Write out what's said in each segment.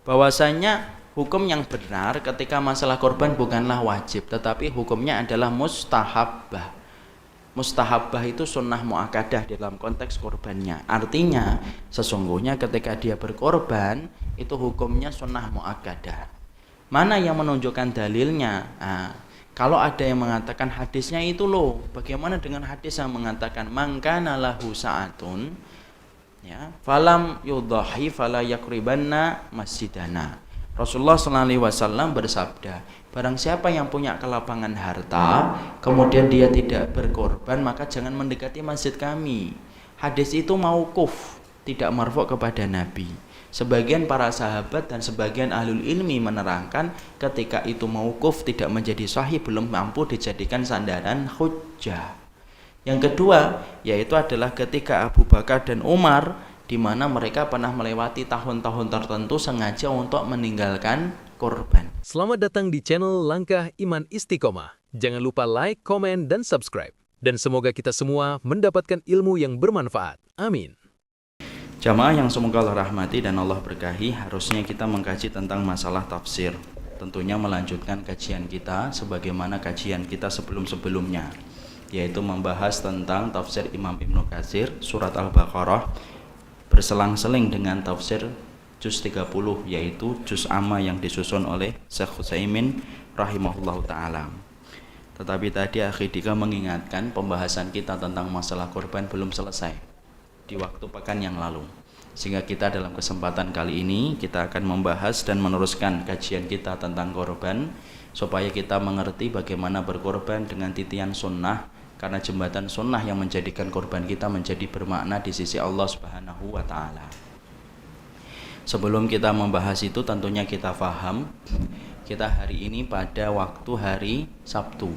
bahwasanya hukum yang benar ketika masalah korban bukanlah wajib, tetapi hukumnya adalah mustahabbah. Mustahabbah itu sunnah muakkadah dalam konteks korbannya. Artinya sesungguhnya ketika dia berkorban itu hukumnya sunnah muakkadah. Mana yang menunjukkan dalilnya? Kalau ada yang mengatakan hadisnya itu loh, bagaimana dengan hadis yang mengatakan mangkana lahu sa'atun, ya, falam yudhahi fala yakribanna masjidana. Rasulullah SAW bersabda, barang siapa yang punya kelapangan harta, kemudian dia tidak berkorban, maka jangan mendekati masjid kami. Hadis itu mauquf, tidak marfu' kepada Nabi. Sebagian para sahabat dan sebagian ahlul ilmi menerangkan ketika itu mauquf tidak menjadi sahih, belum mampu dijadikan sandaran hujjah. Yang kedua yaitu adalah ketika Abu Bakar dan Umar, di mana mereka pernah melewati tahun-tahun tertentu sengaja untuk meninggalkan korban. Selamat datang di channel Langkah Iman Istiqomah. Jangan lupa like, komen, dan subscribe. Dan semoga kita semua mendapatkan ilmu yang bermanfaat. Amin. Jamaah yang semoga Allah rahmati dan Allah berkahi, harusnya kita mengkaji tentang masalah tafsir. Tentunya melanjutkan kajian kita sebagaimana kajian kita sebelum-sebelumnya, yaitu membahas tentang tafsir Imam Ibnu Katsir surat Al-Baqarah berselang-seling dengan tafsir juz 30, yaitu juz amma yang disusun oleh Syekh Utsaimin rahimahullahu ta'ala. Tetapi tadi Akhi Dika mengingatkan pembahasan kita tentang masalah korban belum selesai di waktu pekan yang lalu, sehingga kita dalam kesempatan kali ini kita akan membahas dan meneruskan kajian kita tentang korban, supaya kita mengerti bagaimana berkorban dengan titian sunnah, karena jembatan sunnah yang menjadikan korban kita menjadi bermakna di sisi Allah Subhanahu wa ta'ala. Sebelum kita membahas itu, tentunya kita faham kita hari ini pada waktu hari Sabtu.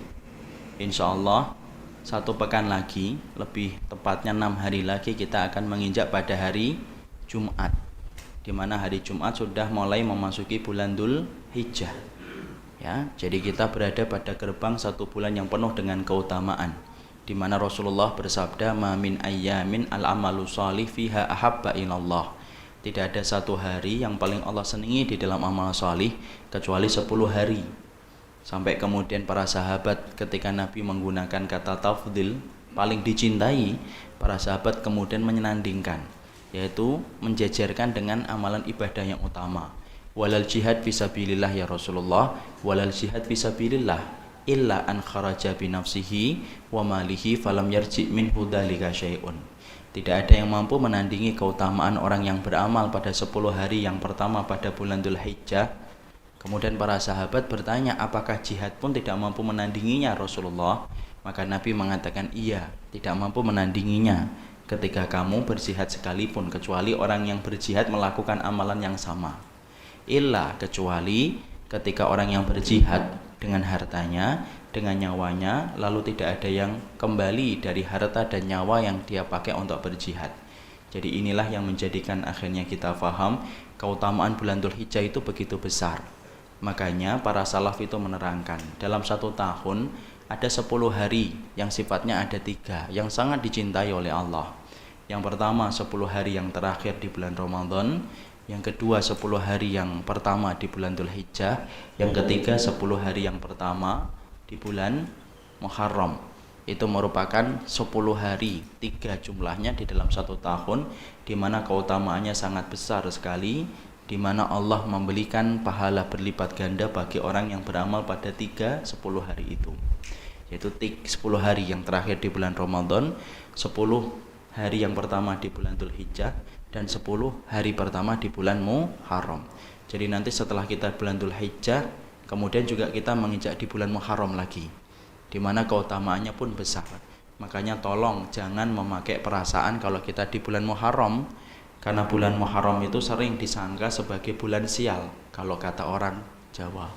Insya Allah 1 pekan lagi, lebih tepatnya 6 hari lagi, kita akan menginjak pada hari Jumat, di mana hari Jumat sudah mulai memasuki bulan Dzul Hijjah, ya. Jadi kita berada pada gerbang 1 bulan yang penuh dengan keutamaan, di mana Rasulullah bersabda, ma min ayyamin al-amalu shalih fiha ahabba ilallah. Tidak ada satu hari yang paling Allah senangi di dalam amal salih kecuali 10 hari. Sampai kemudian para sahabat ketika Nabi menggunakan kata tafdil, paling dicintai, para sahabat kemudian menyenandingkan, yaitu menjejerkan dengan amalan ibadah yang utama. Walal jihad fisabilillah ya Rasulullah, walal jihad fisabilillah illa an kharaja bi nafsihi wa malihi falam yarji' minhu dzalika syai'un. Tidak ada yang mampu menandingi keutamaan orang yang beramal pada 10 hari yang pertama pada bulan Dzul Hijjah. Kemudian para sahabat bertanya, apakah jihad pun tidak mampu menandinginya Rasulullah? Maka Nabi mengatakan, iya, tidak mampu menandinginya ketika kamu berjihad sekalipun, kecuali orang yang berjihad melakukan amalan yang sama. Illa, kecuali ketika orang yang berjihad dengan hartanya, dengan nyawanya, lalu tidak ada yang kembali dari harta dan nyawa yang dia pakai untuk berjihad. Jadi inilah yang menjadikan akhirnya kita faham keutamaan bulan Dzul Hijjah itu begitu besar. Makanya para salaf itu menerangkan, dalam 1 tahun ada 10 hari yang sifatnya ada 3 yang sangat dicintai oleh Allah. Yang pertama 10 hari yang terakhir di bulan Ramadan, yang kedua 10 hari yang pertama di bulan Dzul Hijjah, yang ketiga 10 hari yang pertama di bulan Muharram. Itu merupakan 10 hari, 3 jumlahnya di dalam 1 tahun, di mana keutamaannya sangat besar sekali, di mana Allah memberikan pahala berlipat ganda bagi orang yang beramal pada 10 hari itu, yaitu 10 hari yang terakhir di bulan Ramadan, 10 hari yang pertama di bulan Dzul Hijjah, dan 10 hari pertama di bulan Muharram. Jadi nanti setelah kita bulan Dzul Hijjah, kemudian juga kita menginjak di bulan Muharram lagi, di mana keutamaannya pun besar. Makanya tolong jangan memakai perasaan kalau kita di bulan Muharram, karena bulan Muharram itu sering disangka sebagai bulan sial kalau kata orang Jawa.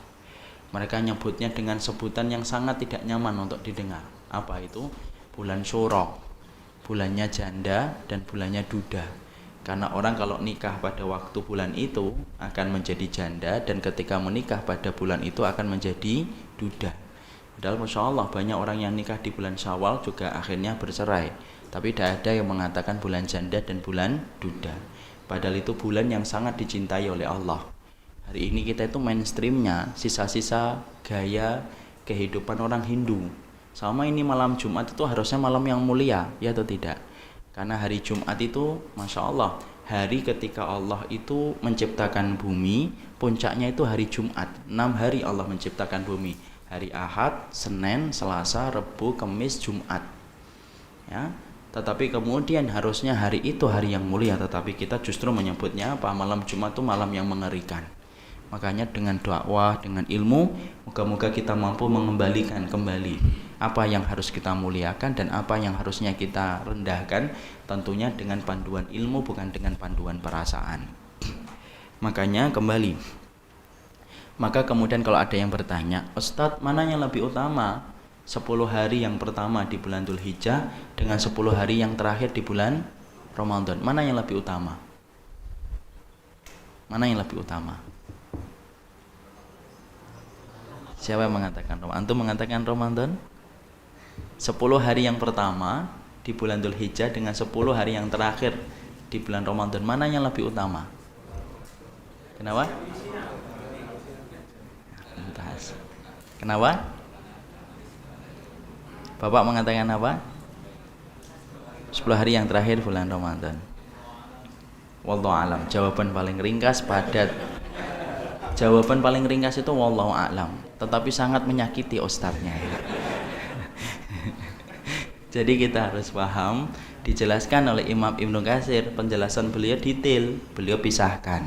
Mereka nyebutnya dengan sebutan yang sangat tidak nyaman untuk didengar. Apa itu? Bulan Syuro, bulannya janda dan bulannya duda. Karena orang kalau nikah pada waktu bulan itu akan menjadi janda, dan ketika menikah pada bulan itu akan menjadi duda. Padahal Masya Allah banyak orang yang nikah di bulan Syawal juga akhirnya bercerai, tapi tidak ada yang mengatakan bulan janda dan bulan duda. Padahal itu bulan yang sangat dicintai oleh Allah. Hari ini kita itu mainstreamnya sisa-sisa gaya kehidupan orang Hindu. Sama ini malam Jumat itu harusnya malam yang mulia, ya atau tidak? Karena hari Jumat itu, Masya Allah, hari ketika Allah itu menciptakan bumi, puncaknya itu hari Jumat. 6 hari Allah menciptakan bumi. Hari Ahad, Senin, Selasa, Rebu, Kamis, Jumat. Ya, tetapi kemudian harusnya hari itu hari yang mulia, tetapi kita justru menyebutnya apa? Malam Jumat itu malam yang mengerikan. Makanya dengan dakwah, dengan ilmu, moga-moga kita mampu mengembalikan kembali apa yang harus kita muliakan dan apa yang harusnya kita rendahkan, tentunya dengan panduan ilmu, bukan dengan panduan perasaan. Makanya kembali. Maka kemudian kalau ada yang bertanya, Ustadz, mana yang lebih utama? 10 hari yang pertama di bulan Dzulhijjah dengan 10 hari yang terakhir di bulan Ramadan, mana yang lebih utama? Mana yang lebih utama? Siapa yang mengatakan Ramadan? Antum mengatakan Ramadan? 10 hari yang pertama di bulan Dzulhijjah dengan 10 hari yang terakhir di bulan Ramadan, mana yang lebih utama? Kenapa? Kenapa? Bapak mengatakan apa? 10 hari yang terakhir bulan Ramadan. Wallahu a'lam. Jawaban paling ringkas, padat. Jawaban paling ringkas itu wallahu a'lam, tetapi sangat menyakiti ustadznya. Jadi kita harus paham, dijelaskan oleh Imam Ibnu Katsir, penjelasan beliau detail, beliau pisahkan.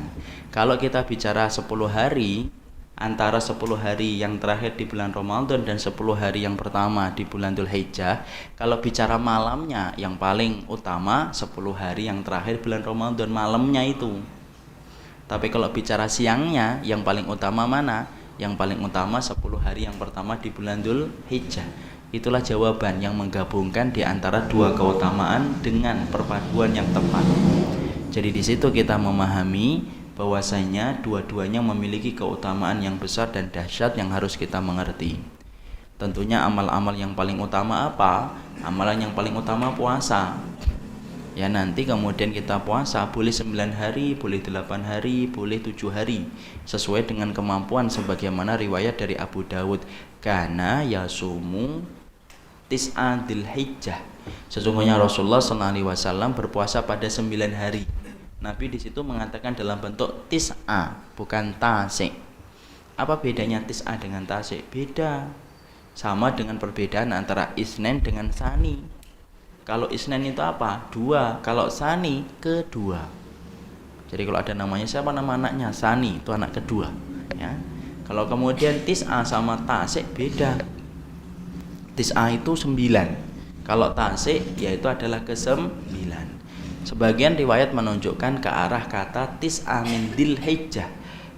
Kalau kita bicara 10 hari, antara 10 hari yang terakhir di bulan Ramadan dan 10 hari yang pertama di bulan Dzulhijjah, kalau bicara malamnya yang paling utama 10 hari yang terakhir bulan Ramadan, malamnya itu. Tapi kalau bicara siangnya, yang paling utama mana? Yang paling utama 10 hari yang pertama di bulan Dzulhijjah. Itulah jawaban yang menggabungkan di antara dua keutamaan dengan perpaduan yang tepat. Jadi di situ kita memahami bahwasanya dua-duanya memiliki keutamaan yang besar dan dahsyat yang harus kita mengerti. Tentunya amal-amal yang paling utama apa? Amalan yang paling utama puasa. Ya, nanti kemudian kita puasa boleh 9 hari, boleh 8 hari, boleh 7 hari, sesuai dengan kemampuan sebagaimana riwayat dari Abu Dawud. Kana yasumu tis'a Dzulhijjah. Sesungguhnya Rasulullah SAW berpuasa pada 9 hari. Nabi di situ mengatakan dalam bentuk tis'a, bukan tasik. Apa bedanya tis'a dengan tasik? Beda. Sama dengan perbedaan antara isnen dengan sani. Kalau isnen itu apa? 2. Kalau sani, kedua. Jadi kalau ada namanya, siapa nama anaknya? Sani, itu anak kedua. Ya. Kalau kemudian tis'a sama tasik beda. Tis'a itu 9. Kalau tasik, yaitu adalah ke-9. Sebagian riwayat menunjukkan ke arah kata tis'a min Dzulhijjah.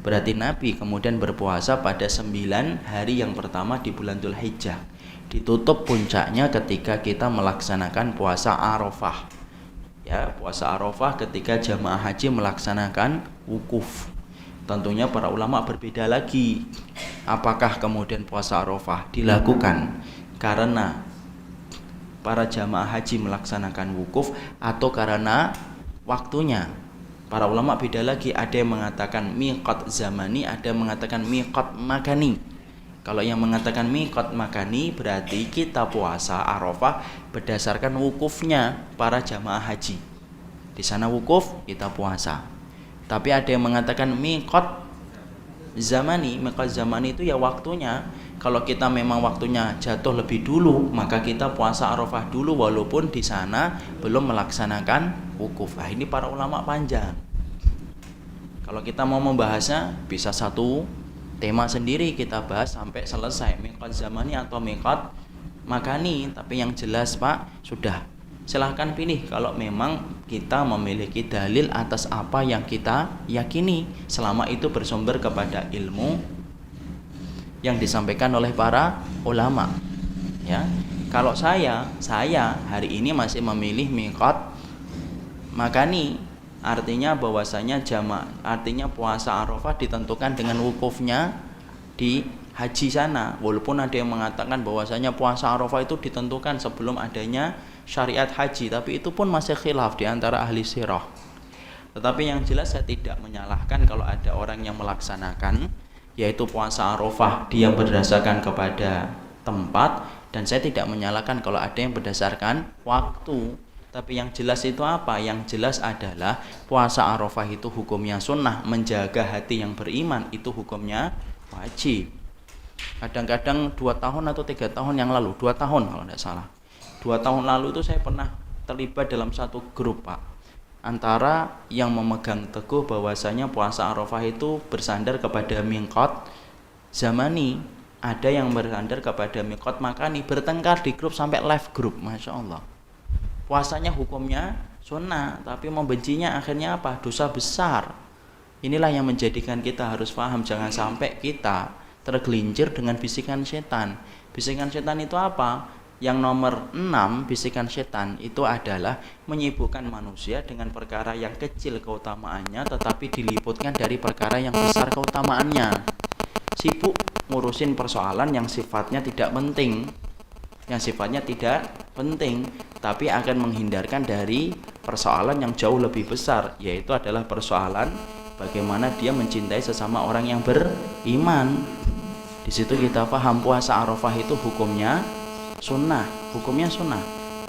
Berarti Nabi kemudian berpuasa pada 9 hari yang pertama di bulan Dzulhijjah. Ditutup puncaknya ketika kita melaksanakan puasa Arafah. Ya, puasa Arafah ketika jamaah haji melaksanakan wukuf. Tentunya para ulama berbeda lagi. Apakah kemudian puasa Arafah dilakukan karena para jamaah haji melaksanakan wukuf atau karena waktunya? Para ulama beda lagi, ada yang mengatakan miqat zamani, ada yang mengatakan miqat makani. Kalau yang mengatakan miqat makani berarti kita puasa Arafah berdasarkan wukufnya para jamaah haji. Di sana wukuf, kita puasa. Tapi ada yang mengatakan miqat zamani. Miqat zamani itu ya waktunya. Kalau kita memang waktunya jatuh lebih dulu, maka kita puasa Arafah dulu walaupun di sana belum melaksanakan wukuf. Nah, ini para ulama panjang. Kalau kita mau membahasnya bisa satu tema sendiri kita bahas sampai selesai, miqat zamani atau miqat makani. Tapi yang jelas Pak, sudah silahkan pilih kalau memang kita memiliki dalil atas apa yang kita yakini, selama itu bersumber kepada ilmu yang disampaikan oleh para ulama. Ya, kalau saya hari ini masih memilih miqat makani. Artinya bahwasanya artinya puasa Arafah ditentukan dengan wukufnya di haji sana. Walaupun ada yang mengatakan bahwasanya puasa Arafah itu ditentukan sebelum adanya syariat haji, tapi itu pun masih khilaf di antara ahli sirah. Tetapi yang jelas saya tidak menyalahkan kalau ada orang yang melaksanakan yaitu puasa Arafah dia berdasarkan kepada tempat, dan saya tidak menyalahkan kalau ada yang berdasarkan waktu. Tapi yang jelas itu apa? Yang jelas adalah puasa Arafah itu hukumnya sunnah, menjaga hati yang beriman itu hukumnya wajib. Kadang-kadang 2 tahun atau 3 tahun yang lalu, 2 tahun kalau tidak salah, 2 tahun lalu itu saya pernah terlibat dalam satu grup, Pak, antara yang memegang teguh bahwasanya puasa Arafah itu bersandar kepada miqat zamani, ada yang bersandar kepada miqat makani, bertengkar di grup sampai live grup. Masya Allah, puasanya hukumnya sunnah, tapi membencinya akhirnya apa? Dosa besar. Inilah yang menjadikan kita harus paham, jangan sampai kita tergelincir dengan bisikan setan. Bisikan setan itu apa? Yang nomor 6 bisikan setan itu adalah menyibukkan manusia dengan perkara yang kecil keutamaannya, tetapi diliputkan dari perkara yang besar keutamaannya. Sibuk ngurusin persoalan yang sifatnya tidak penting, tapi akan menghindarkan dari persoalan yang jauh lebih besar, yaitu adalah persoalan bagaimana dia mencintai sesama orang yang beriman. Di situ kita paham puasa Arafah itu hukumnya sunnah.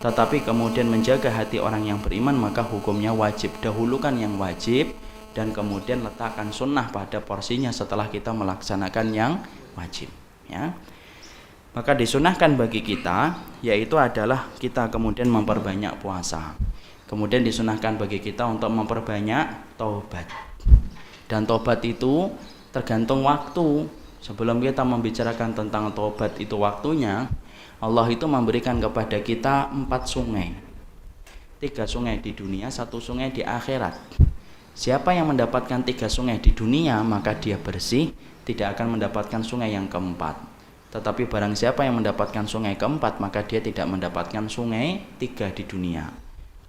Tetapi kemudian menjaga hati orang yang beriman maka hukumnya wajib. Dahulukan yang wajib dan kemudian letakkan sunnah pada porsinya setelah kita melaksanakan yang wajib, ya. Maka disunahkan bagi kita yaitu adalah kita kemudian memperbanyak puasa. Kemudian disunahkan bagi kita untuk memperbanyak taubat. Dan taubat itu tergantung waktu. Sebelum kita membicarakan tentang taubat itu waktunya, Allah itu memberikan kepada kita 4 sungai. 3 sungai di dunia, 1 sungai di akhirat. Siapa yang mendapatkan 3 sungai di dunia maka dia bersih, tidak akan mendapatkan sungai yang keempat. Tetapi barang siapa yang mendapatkan sungai keempat maka dia tidak mendapatkan sungai 3 di dunia.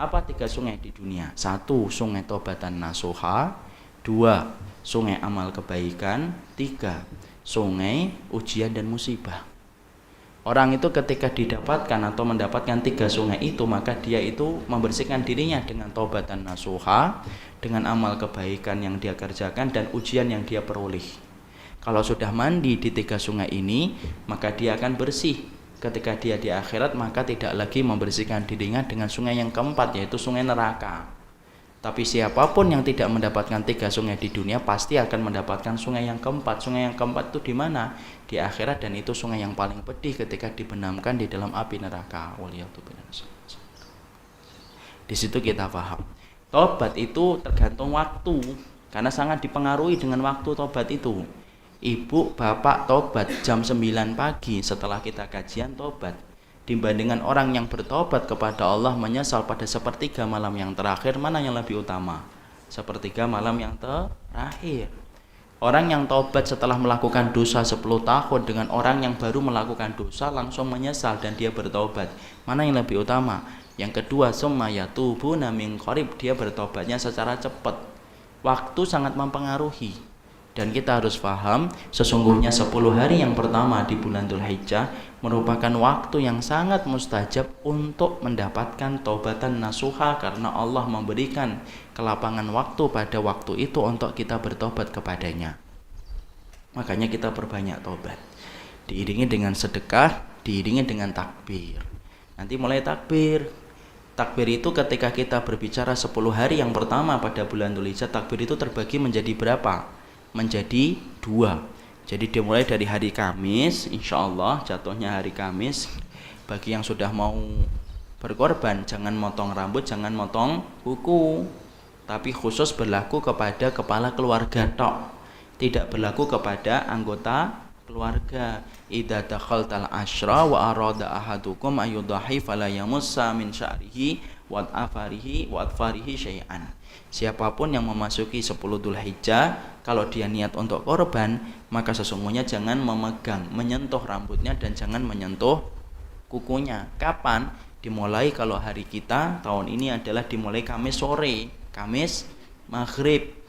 Apa 3 sungai di dunia? 1 sungai taubatan nasuha, 2 sungai amal kebaikan, 3 sungai ujian dan musibah. Orang itu ketika didapatkan atau mendapatkan 3 sungai itu maka dia itu membersihkan dirinya dengan taubatan nasuha, dengan amal kebaikan yang dia kerjakan dan ujian yang dia peroleh. Kalau sudah mandi di 3 sungai ini maka dia akan bersih. Ketika dia di akhirat maka tidak lagi membersihkan dirinya dengan sungai yang keempat yaitu sungai neraka. Tapi siapapun yang tidak mendapatkan 3 sungai di dunia pasti akan mendapatkan sungai yang keempat. Sungai yang keempat itu di mana? Di akhirat, dan itu sungai yang paling pedih ketika dibenamkan di dalam api neraka. Di situ kita paham. Tobat itu tergantung waktu karena sangat dipengaruhi dengan waktu tobat itu. Ibu, bapak tobat jam 9 pagi setelah kita kajian tobat, dibandingkan orang yang bertobat kepada Allah menyesal pada sepertiga malam yang terakhir, mana yang lebih utama? Sepertiga malam yang terakhir. Orang yang tobat setelah melakukan dosa 10 tahun dengan orang yang baru melakukan dosa langsung menyesal dan dia bertobat, mana yang lebih utama? Yang kedua, summa yatubuna min qarib, dia bertobatnya secara cepat. Waktu sangat mempengaruhi. Dan kita harus paham, sesungguhnya 10 hari yang pertama di bulan Dzulhijjah merupakan waktu yang sangat mustajab untuk mendapatkan taubatan nasuha, karena Allah memberikan kelapangan waktu pada waktu itu untuk kita bertobat kepadanya. Makanya kita perbanyak tobat, diiringi dengan sedekah, diiringi dengan takbir. Nanti mulai takbir. Takbir itu ketika kita berbicara 10 hari yang pertama pada bulan Dzulhijjah, takbir itu terbagi menjadi berapa? Menjadi 2. Jadi dimulai dari hari Kamis, insya Allah jatuhnya hari Kamis. Bagi yang sudah mau berkorban, jangan motong rambut, jangan motong kuku, tapi khusus berlaku kepada kepala keluarga tok, tidak berlaku kepada anggota keluarga. Idza dakhaltal asyra wa arada ahadukum ayudahi fala yamussa min sya'rihi wa adfarihi syai'an. Siapapun yang memasuki 10 Dzulhijjah, kalau dia niat untuk korban, maka sesungguhnya jangan memegang, menyentuh rambutnya dan jangan menyentuh kukunya. Kapan? Dimulai kalau hari kita tahun ini adalah dimulai Kamis sore, Kamis maghrib.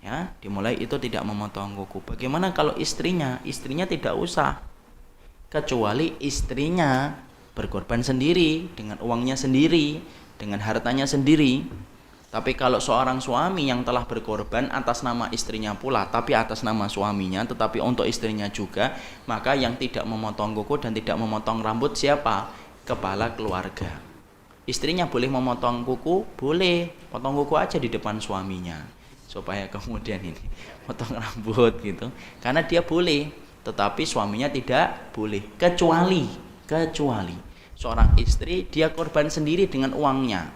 Ya, dimulai itu tidak memotong kuku. Bagaimana kalau istrinya? Istrinya tidak usah. Kecuali istrinya berkorban sendiri, dengan uangnya sendiri, dengan hartanya sendiri. Tapi kalau seorang suami yang telah berkorban atas nama istrinya pula, tapi atas nama suaminya, tetapi untuk istrinya juga, maka yang tidak memotong kuku dan tidak memotong rambut siapa? Kepala keluarga. Istrinya boleh memotong kuku? Boleh. Potong kuku aja di depan suaminya. Supaya kemudian ini, potong rambut gitu. Karena dia boleh, tetapi suaminya tidak boleh. Kecuali seorang istri dia korban sendiri dengan uangnya.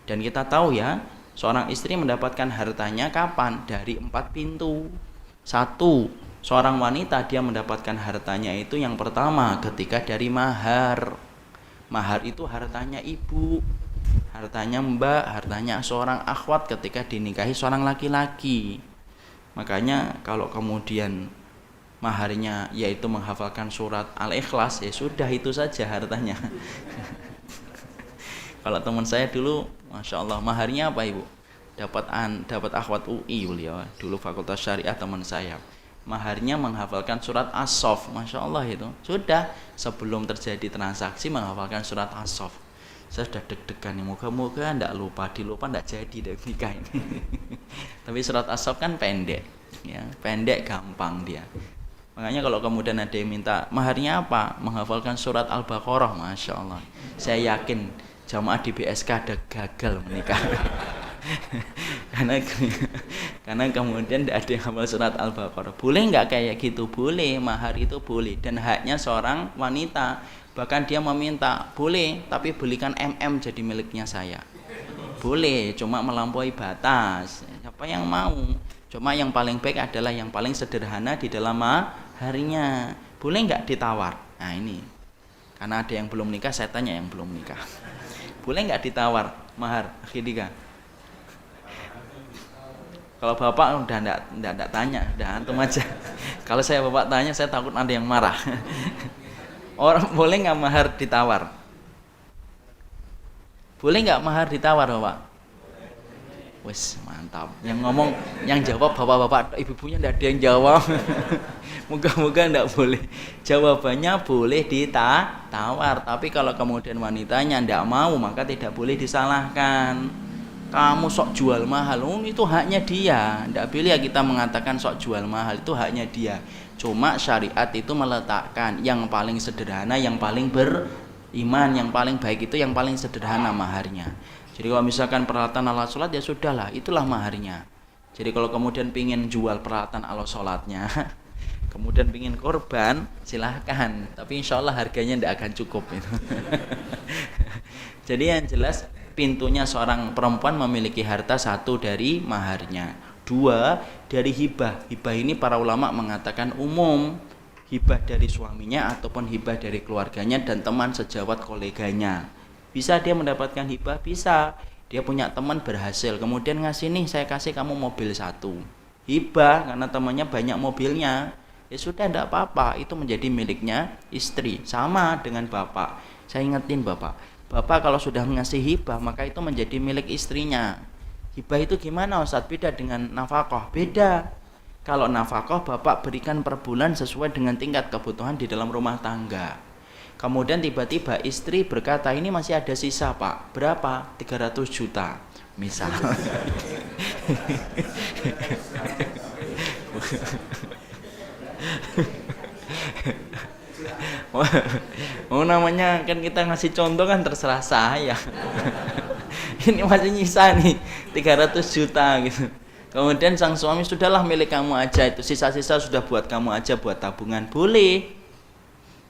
Dan kita tahu ya, seorang istri mendapatkan hartanya kapan? Dari 4 pintu. 1, seorang wanita dia mendapatkan hartanya itu yang pertama ketika dari mahar. Mahar itu hartanya ibu, hartanya mbak, hartanya seorang akhwat ketika dinikahi seorang laki-laki. Makanya kalau kemudian maharnya yaitu menghafalkan surat Al-Ikhlas, ya sudah itu saja hartanya. Kalau teman saya dulu, Masya Allah, maharnya apa ibu? Dapat akhwat UI beliau, dulu fakultas syariah teman saya. Maharnya menghafalkan surat As-Saff, Masya Allah itu. Sudah, sebelum terjadi transaksi menghafalkan surat As-Saff. Saya sudah deg-degan nih, moga-moga tidak lupa, dilupa tidak jadi deh nikah ini. Tapi surat As-Saff kan pendek, ya, pendek gampang dia. Makanya kalau kemudian ada yang minta maharnya apa? Menghafalkan surat Al-Baqarah, Masya Allah. Saya yakin jamaah di BSK ada gagal menikah. karena kemudian tidak ada yang hafal surat Al-Baqarah. Boleh nggak kayak gitu? Boleh, mahar itu boleh dan haknya seorang wanita. Bahkan dia meminta, boleh, tapi belikan jadi miliknya saya. Boleh, cuma melampaui batas. Siapa yang mau? Cuma yang paling baik adalah yang paling sederhana di dalam maharnya. Boleh nggak ditawar? Nah ini, karena ada yang belum nikah, saya tanya yang belum nikah. Boleh nggak ditawar mahar akhirnya? Kalau bapak udah enggak tanya, udah antum aja. Kalau saya bapak tanya, saya takut ada yang marah. Orang boleh nggak mahar ditawar? Boleh nggak mahar ditawar bapak? Wes mantap. Yang ngomong, yang jawab bapak-bapak, ibu-ibunya enggak ada yang jawab. Moga-moga enggak boleh. Jawabannya boleh ditawar, tapi kalau kemudian wanitanya enggak mau, maka tidak boleh disalahkan. Kamu sok jual mahal, itu haknya dia. Enggak boleh kita mengatakan sok jual mahal, itu haknya dia. Cuma syariat itu meletakkan yang paling sederhana, yang paling beriman, yang paling baik itu yang paling sederhana maharnya. Jadi kalau misalkan peralatan alat sholat ya sudahlah, itulah maharnya. Jadi kalau kemudian pingin jual peralatan alat sholatnya, kemudian pingin korban, silahkan. Tapi insya Allah harganya tidak akan cukup itu. Jadi yang jelas pintunya seorang perempuan memiliki harta 1 dari maharnya. 2 dari hibah. Hibah ini para ulama mengatakan umum. Hibah dari suaminya ataupun hibah dari keluarganya dan teman sejawat koleganya. Bisa dia mendapatkan hibah? Bisa. Dia punya teman berhasil, kemudian ngasih nih, saya kasih kamu mobil 1. Hibah karena temannya banyak mobilnya. Ya sudah, tidak apa-apa, itu menjadi miliknya istri. Sama dengan bapak. Saya ingetin bapak kalau sudah ngasih hibah maka itu menjadi milik istrinya. Hibah itu gimana Ustaz? Beda dengan nafkah. Beda. Kalau nafkah bapak berikan per bulan sesuai dengan tingkat kebutuhan di dalam rumah tangga. Kemudian tiba-tiba istri berkata, ini masih ada sisa pak. Berapa? 300 juta misal. Oh namanya kan kita ngasih contoh kan terserah saya. Ini masih nyisa nih 300 juta gitu. Kemudian sang suami, sudahlah milik kamu aja, itu sisa-sisa sudah buat kamu aja, buat tabungan. Boleh.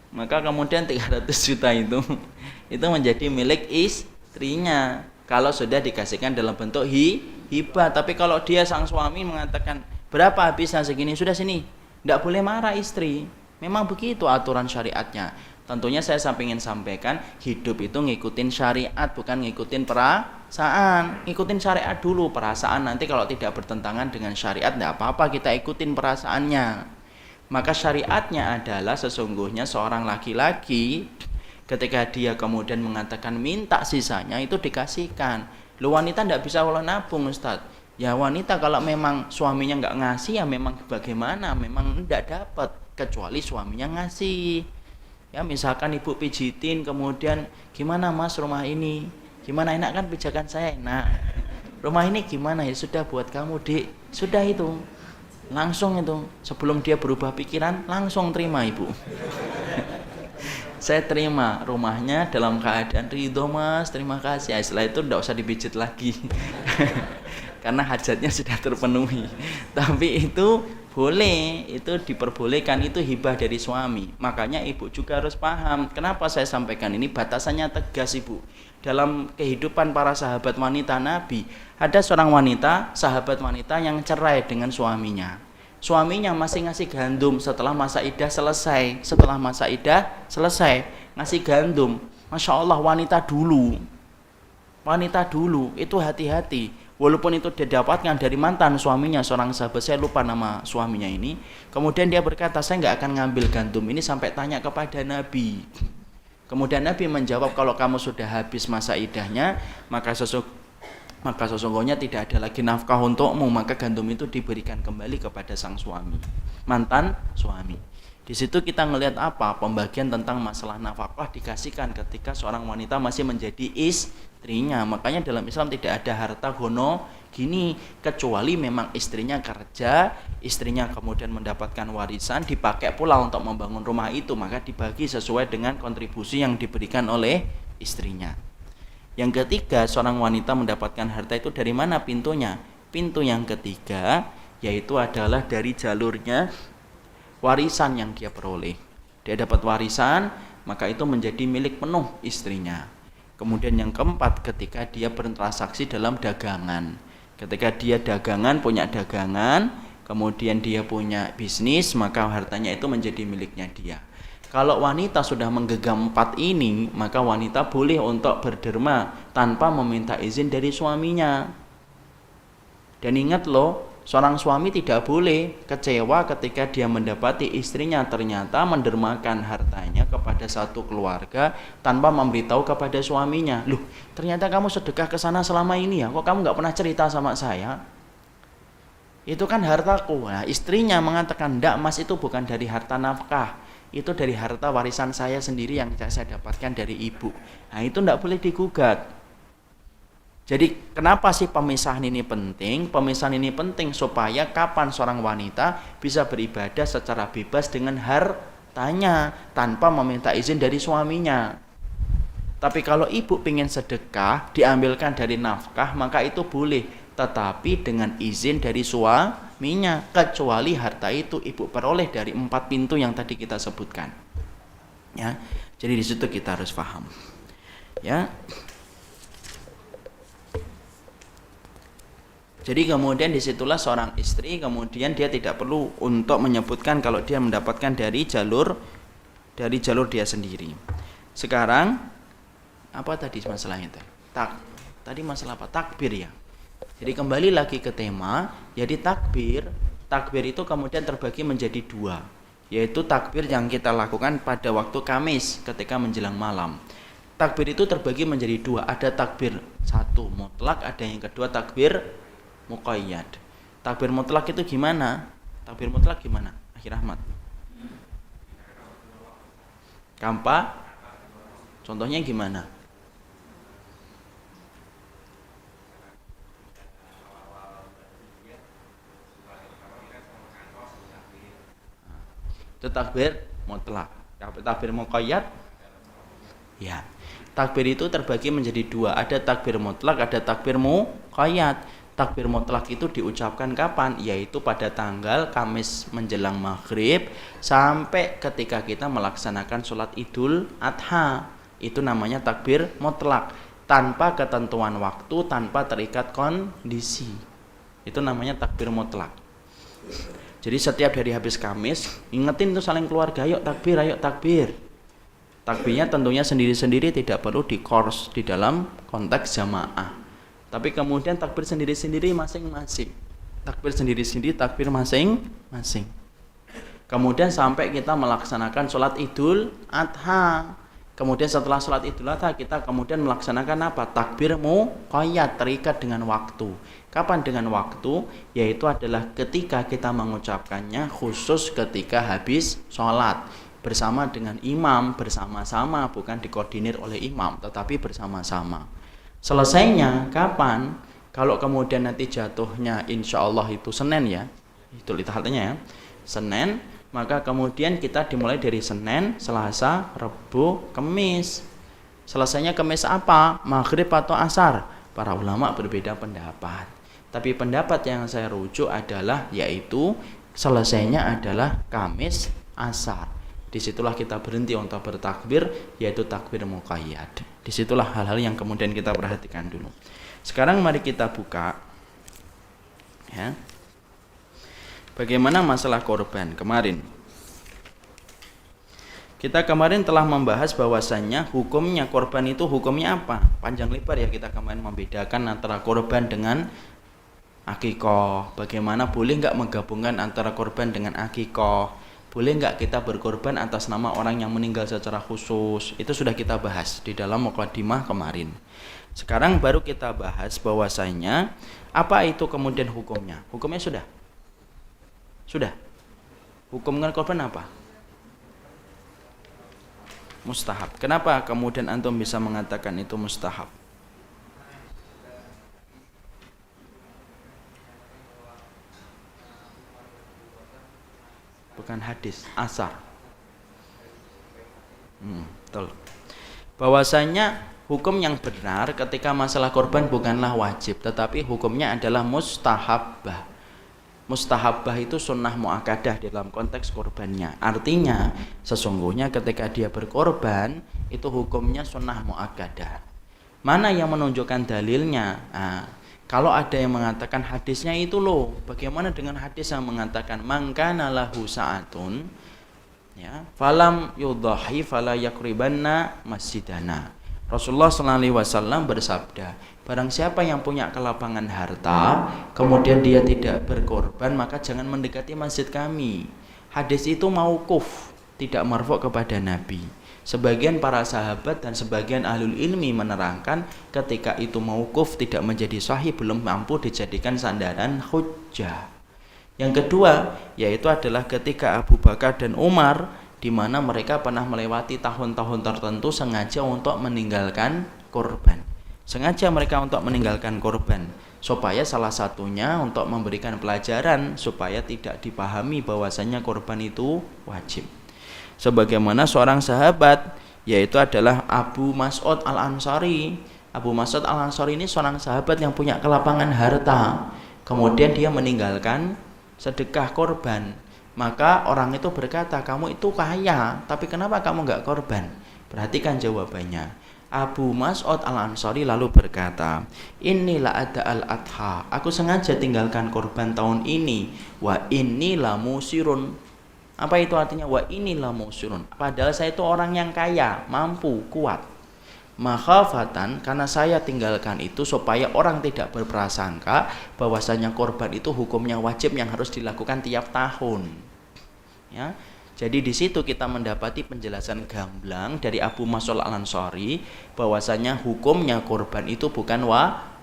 Maka kemudian 300 juta itu menjadi milik istrinya kalau sudah dikasihkan dalam bentuk hibah. Tapi kalau dia sang suami mengatakan berapa habisnya segini, sudah sini, tidak boleh marah istri. Memang begitu aturan syariatnya. Tentunya saya ingin sampaikan, hidup itu ngikutin syariat, bukan ngikutin perasaan. Ngikutin syariat dulu, perasaan nanti kalau tidak bertentangan dengan syariat tidak apa-apa kita ikutin perasaannya. Maka syariatnya adalah sesungguhnya seorang laki-laki ketika dia kemudian mengatakan minta sisanya itu dikasihkan. Lu wanita tidak bisa kalau nabung Ustaz. Ya wanita kalau memang suaminya nggak ngasih ya memang bagaimana, memang tidak dapat kecuali suaminya ngasih. Ya misalkan ibu pijitin kemudian gimana mas rumah ini, gimana enak kan pijakan saya enak. rumah ini gimana ya? Sudah buat kamu, Dik. Sudah itu. Langsung itu. Sebelum dia berubah pikiran, langsung terima, Ibu. Saya terima rumahnya dalam keadaan ridho, Mas, terima kasih. Setelah itu tidak usah dipijit lagi. Karena hajatnya sudah terpenuhi. Tapi itu boleh, itu diperbolehkan, itu hibah dari suami. Makanya ibu juga harus paham. Kenapa saya sampaikan ini? Batasannya tegas, Ibu. Dalam kehidupan para sahabat wanita Nabi, ada seorang wanita, sahabat wanita yang cerai dengan suaminya. Suaminya masih ngasih gandum setelah masa iddah selesai. Setelah masa iddah selesai, ngasih gandum. Masya Allah, wanita dulu itu hati-hati. Walaupun itu dia dapatkan dari mantan suaminya, seorang sahabat, saya lupa nama suaminya ini. Kemudian dia berkata, saya nggak akan ngambil gandum ini sampai tanya kepada Nabi. Kemudian Nabi menjawab, kalau kamu sudah habis masa iddahnya, maka sesungguhnya tidak ada lagi nafkah untukmu, maka gandum itu diberikan kembali kepada sang suami, mantan suami. Di situ kita ngelihat apa? Pembagian tentang masalah nafkah dikasihkan ketika seorang wanita masih menjadi istrinya. Makanya dalam Islam tidak ada harta gono gini, kecuali memang istrinya kerja, istrinya kemudian mendapatkan warisan, dipakai pula untuk membangun rumah itu, maka dibagi sesuai dengan kontribusi yang diberikan oleh istrinya. Yang ketiga, seorang wanita mendapatkan harta itu dari mana pintunya? Pintu yang ketiga yaitu adalah dari jalurnya warisan yang dia peroleh. Dia dapat warisan, maka itu menjadi milik penuh istrinya. Kemudian yang keempat, ketika dia bertransaksi dalam dagangan. Ketika dia dagangan, punya dagangan, kemudian dia punya bisnis, maka hartanya itu menjadi miliknya dia. Kalau wanita sudah menggenggam 4 ini, maka wanita boleh untuk berderma tanpa meminta izin dari suaminya. Dan ingat loh, seorang suami tidak boleh kecewa ketika dia mendapati istrinya ternyata mendermakan hartanya kepada satu keluarga tanpa memberitahu kepada suaminya. Loh, ternyata kamu sedekah ke sana selama ini ya, kok kamu nggak pernah cerita sama saya? Itu kan hartaku. Nah, istrinya mengatakan, enggak mas, itu bukan dari harta nafkah, itu dari harta warisan saya sendiri yang saya dapatkan dari ibu. Nah, itu enggak boleh digugat. Jadi kenapa sih pemisahan ini penting? Pemisahan ini penting supaya kapan seorang wanita bisa beribadah secara bebas dengan hartanya tanpa meminta izin dari suaminya. Tapi kalau ibu ingin sedekah, diambilkan dari nafkah, maka itu boleh, tetapi dengan izin dari suaminya, kecuali harta itu ibu peroleh dari 4 pintu yang tadi kita sebutkan. Ya, jadi di situ kita harus paham. Ya. Jadi kemudian disitulah seorang istri kemudian dia tidak perlu untuk menyebutkan kalau dia mendapatkan dari jalur dia sendiri. Sekarang apa tadi masalahnya tadi? Tadi masalah apa? Takbir ya. Jadi kembali lagi ke tema. Jadi takbir itu kemudian terbagi menjadi 2, yaitu takbir yang kita lakukan pada waktu Kamis ketika menjelang malam. Takbir itu terbagi menjadi 2. Ada takbir 1 mutlak, ada yang kedua takbir muqayyad. Takbir mutlak itu gimana? Takbir mutlak gimana? Akhir Ahmad. Kampa? Contohnya gimana? Itu takbir mutlak. Takbir muqayyad? Ya. Takbir itu terbagi menjadi 2. Ada takbir mutlak, ada takbir muqayyad. Takbir mutlak itu diucapkan kapan? Yaitu pada tanggal Kamis menjelang maghrib sampai ketika kita melaksanakan sholat Idul Adha. Itu namanya takbir mutlak, tanpa ketentuan waktu, tanpa terikat kondisi. Itu namanya takbir mutlak. Jadi setiap hari habis Kamis, ingetin tuh saling keluarga, ayo takbir. Takbirnya tentunya sendiri-sendiri, tidak perlu di-course di dalam konteks jamaah. Tapi kemudian takbir sendiri-sendiri masing-masing. Takbir sendiri-sendiri, takbir masing-masing. Kemudian sampai kita melaksanakan sholat Idul Adha. Kemudian setelah sholat Idul Adha kita kemudian melaksanakan apa? Takbir muqayyad, terikat dengan waktu. Kapan dengan waktu? Yaitu adalah ketika kita mengucapkannya khusus ketika habis sholat. Bersama dengan imam, bersama-sama, bukan dikoordinir oleh imam, tetapi bersama-sama. Selesainya kapan? Kalau kemudian nanti jatuhnya insya Allah itu Senin ya, itu artinya ya, Senin, maka kemudian kita dimulai dari Senin, Selasa, Rabu, Kamis. Selesainya Kamis apa? Maghrib atau asar? Para ulama berbeda pendapat. Tapi pendapat yang saya rujuk adalah yaitu selesainya adalah Kamis asar. Disitulah kita berhenti untuk bertakbir, yaitu takbir muqayyad. Disitulah hal-hal yang kemudian kita perhatikan dulu. Sekarang mari kita buka ya. Bagaimana masalah korban kemarin? Kita kemarin telah membahas bahwasannya hukumnya korban itu hukumnya apa? Panjang lebar ya kita kemarin membedakan antara korban dengan akikoh. Bagaimana boleh nggak menggabungkan antara korban dengan akikoh? Boleh nggak kita berkorban atas nama orang yang meninggal secara khusus? Itu sudah kita bahas di dalam muqaddimah kemarin. Sekarang baru kita bahas bahwasanya apa itu kemudian hukumnya. Hukumnya sudah? Sudah? Hukumkan korban apa? Mustahab. Kenapa kemudian antum bisa mengatakan itu mustahab? Bukan hadis, asar. Betul. Bahwasanya hukum yang benar ketika masalah korban bukanlah wajib, tetapi hukumnya adalah mustahabbah. Mustahabbah itu sunnah muakkadah dalam konteks korbannya. Artinya sesungguhnya ketika dia berkorban itu hukumnya sunnah muakkadah. Mana yang menunjukkan dalilnya? Kalau ada yang mengatakan hadisnya itu loh, bagaimana dengan hadis yang mengatakan man kana lahu sa'atun ya, falam yudhahi fala yakribanna masjidana. Rasulullah SAW bersabda, barang siapa yang punya kelapangan harta, kemudian dia tidak berkorban, maka jangan mendekati masjid kami. Hadis itu mauquf, tidak marfu' kepada Nabi. Sebagian para sahabat dan sebagian ahlul ilmi menerangkan ketika itu mauquf tidak menjadi sahih, belum mampu dijadikan sandaran hujjah. Yang kedua, yaitu adalah ketika Abu Bakar dan Umar, di mana mereka pernah melewati tahun-tahun tertentu sengaja untuk meninggalkan korban. Sengaja mereka untuk meninggalkan korban supaya salah satunya untuk memberikan pelajaran supaya tidak dipahami bahwasanya korban itu wajib. Sebagaimana seorang sahabat yaitu adalah Abu Mas'ud Al-Ansari. Abu Mas'ud Al-Ansari ini seorang sahabat yang punya kelapangan harta. Kemudian dia meninggalkan sedekah korban. Maka orang itu berkata, kamu itu kaya, tapi kenapa kamu enggak korban? Perhatikan jawabannya. Abu Mas'ud Al-Ansari lalu berkata, inilah ada al-adha, aku sengaja tinggalkan korban tahun ini. Wa inilah musirun. Apa itu artinya? Wa inilah musirun. Padahal saya itu orang yang kaya, mampu, kuat. Makhafatan, karena saya tinggalkan itu supaya orang tidak berprasangka bahwasanya korban itu hukumnya wajib yang harus dilakukan tiap tahun. Ya, jadi di situ kita mendapati penjelasan gamblang dari Abu Mas'ud Al-Ansari bahwasanya hukumnya korban itu bukan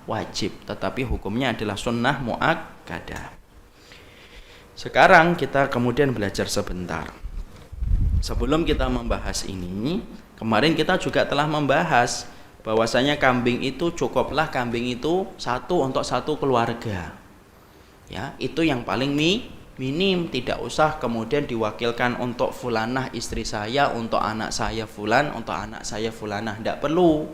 wajib, tetapi hukumnya adalah sunnah muakkadah. Sekarang kita kemudian belajar sebentar. Sebelum kita membahas ini, kemarin kita juga telah membahas bahwasanya kambing itu cukuplah kambing itu satu untuk satu keluarga. Ya, itu yang paling minim, tidak usah kemudian diwakilkan untuk fulanah istri saya, untuk anak saya fulan, untuk anak saya fulanah, tidak perlu.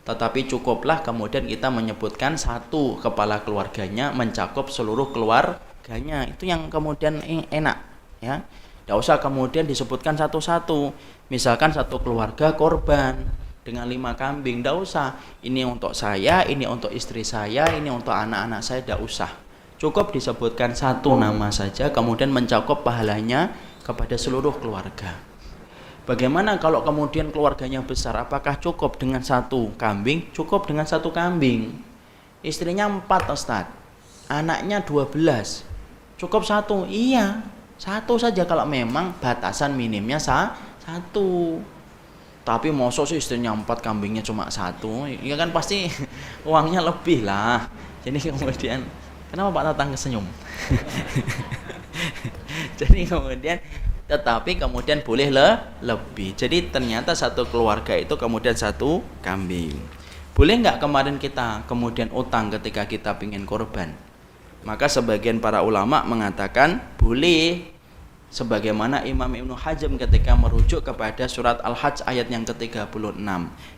Tetapi cukuplah kemudian kita menyebutkan satu kepala keluarganya mencakup seluruh keluarganya. Itu yang kemudian enak, ya. Tidak usah kemudian disebutkan satu-satu. Misalkan satu keluarga korban dengan 5 kambing, tidak usah. Ini untuk saya, ini untuk istri saya, ini untuk anak-anak saya, tidak usah. Cukup disebutkan satu nama saja, kemudian mencakup pahalanya kepada seluruh keluarga. Bagaimana kalau kemudian keluarganya besar? Apakah cukup dengan satu kambing? Cukup dengan satu kambing. Istrinya 4 Ustaz, anaknya 12. Cukup satu? Iya, satu saja kalau memang batasan minimnya satu. Tapi mosok sih istrinya 4 kambingnya cuma satu, ya kan pasti uangnya lebih lah. Jadi kemudian kenapa Pak Tatang kesenyum? Jadi kemudian tetapi kemudian boleh lebih. Jadi ternyata satu keluarga itu kemudian satu kambing. Boleh nggak kemarin kita kemudian utang ketika kita ingin korban? Maka sebagian para ulama mengatakan boleh, sebagaimana Imam Ibnu Hazm ketika merujuk kepada surat Al-Hajj ayat yang ke-36,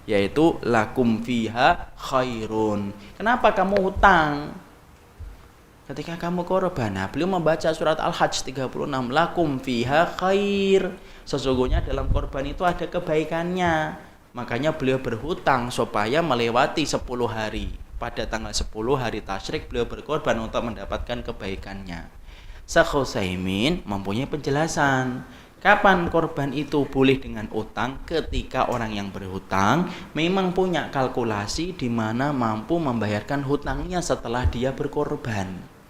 yaitu lakum fiha khairun. Kenapa kamu hutang ketika kamu korban? Nah, beliau membaca surat Al-Hajj 36, lakum fiha khair, sesungguhnya dalam korban itu ada kebaikannya. Makanya beliau berhutang supaya melewati 10 hari. Pada tanggal 10 hari tasyrik beliau berkorban untuk mendapatkan kebaikannya. Syekh Utsaimin mempunyai penjelasan. Kapan korban itu boleh dengan utang? Ketika orang yang berhutang memang punya kalkulasi di mana mampu membayarkan hutangnya setelah dia berkorban.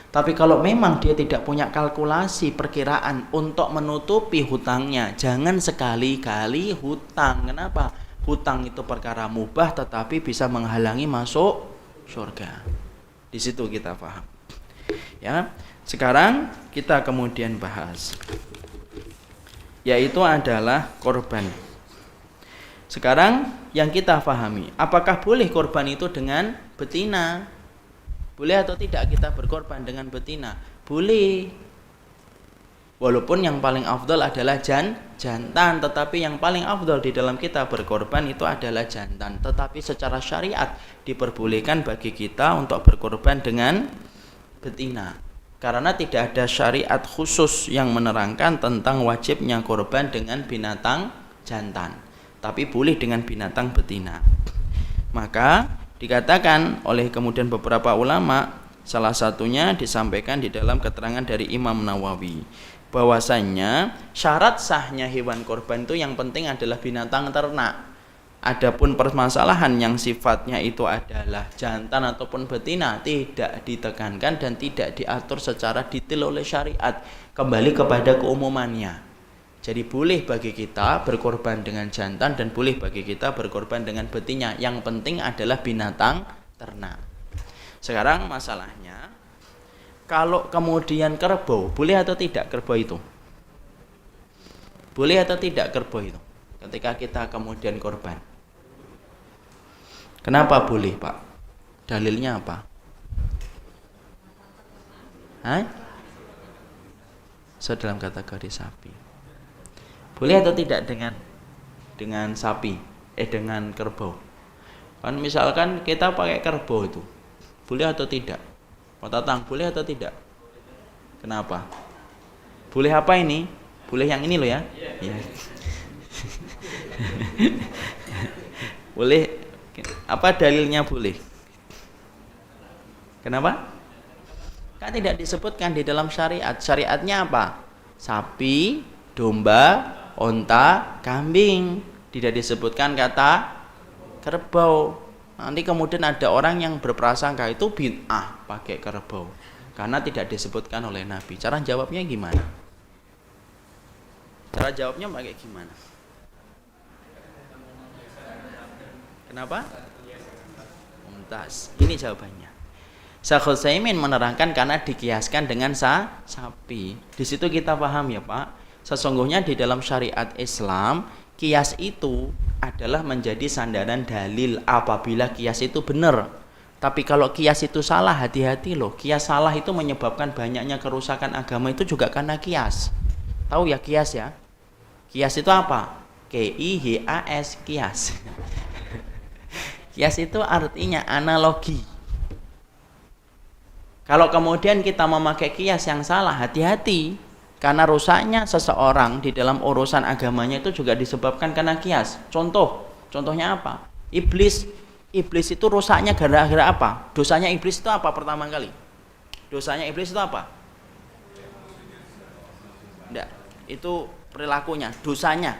Tapi kalau memang dia tidak punya kalkulasi perkiraan untuk menutupi hutangnya, jangan sekali-kali hutang. Kenapa? Hutang itu perkara mubah tetapi bisa menghalangi masuk surga. Di situ kita paham. Ya. Sekarang kita kemudian bahas, yaitu adalah korban. Sekarang yang kita pahami, apakah boleh korban itu dengan betina? Boleh atau tidak kita berkorban dengan betina? Boleh. Walaupun yang paling afdal adalah jantan, tetapi yang paling afdal di dalam kita berkorban itu adalah jantan. Tetapi secara syariat diperbolehkan bagi kita untuk berkorban dengan betina. Karena tidak ada syariat khusus yang menerangkan tentang wajibnya korban dengan binatang jantan. Tapi boleh dengan binatang betina. Maka dikatakan oleh kemudian beberapa ulama, salah satunya disampaikan di dalam keterangan dari Imam Nawawi, bahwasannya syarat sahnya hewan korban itu yang penting adalah binatang ternak. Adapun permasalahan yang sifatnya itu adalah jantan ataupun betina tidak ditekankan dan tidak diatur secara detail oleh syariat, kembali kepada keumumannya. Jadi boleh bagi kita berkorban dengan jantan dan boleh bagi kita berkorban dengan betina. Yang penting adalah binatang ternak. Sekarang masalahnya, kalau kemudian kerbau, boleh atau tidak kerbau itu? Boleh atau tidak kerbau itu? Ketika kita kemudian korban. Kenapa boleh, Pak? Dalilnya apa? Hah? So, dalam kategori sapi. Boleh atau tidak dengan sapi? Dengan kerbau. Kan misalkan kita pakai kerbau itu, boleh atau tidak? Pak Tatang, boleh atau tidak? Kenapa? Boleh apa ini? Boleh yang ini loh ya? Iya. Boleh. Apa dalilnya boleh? Kenapa? Kan tidak disebutkan di dalam syariat. Syariatnya apa? Sapi, domba, onta, kambing. Tidak disebutkan kata kerbau. Nanti kemudian ada orang yang berprasangka itu bid'ah pakai kerbau karena tidak disebutkan oleh Nabi. Cara jawabnya gimana? Cara jawabnya pakai gimana? Kenapa? Mumtaz. Ini jawabannya. Syekh Utsaimin menerangkan karena dikiaskan dengan sapi. Di situ kita paham ya Pak. Sesungguhnya di dalam syariat Islam, kias itu adalah menjadi sandaran dalil apabila kias itu benar. Tapi kalau kias itu salah, hati-hati loh. Kias salah itu menyebabkan banyaknya kerusakan agama itu juga karena kias. Tahu ya kias ya? Kias itu apa? K-I-H-A-S, kias. Kias itu artinya analogi. Kalau kemudian kita memakai kias yang salah, hati-hati. Karena rusaknya seseorang di dalam urusan agamanya itu juga disebabkan karena kias. Contohnya apa? Iblis itu rusaknya gara-gara apa? Dosanya iblis itu apa pertama kali? Dosanya iblis itu apa? Enggak, itu perilakunya. Dosanya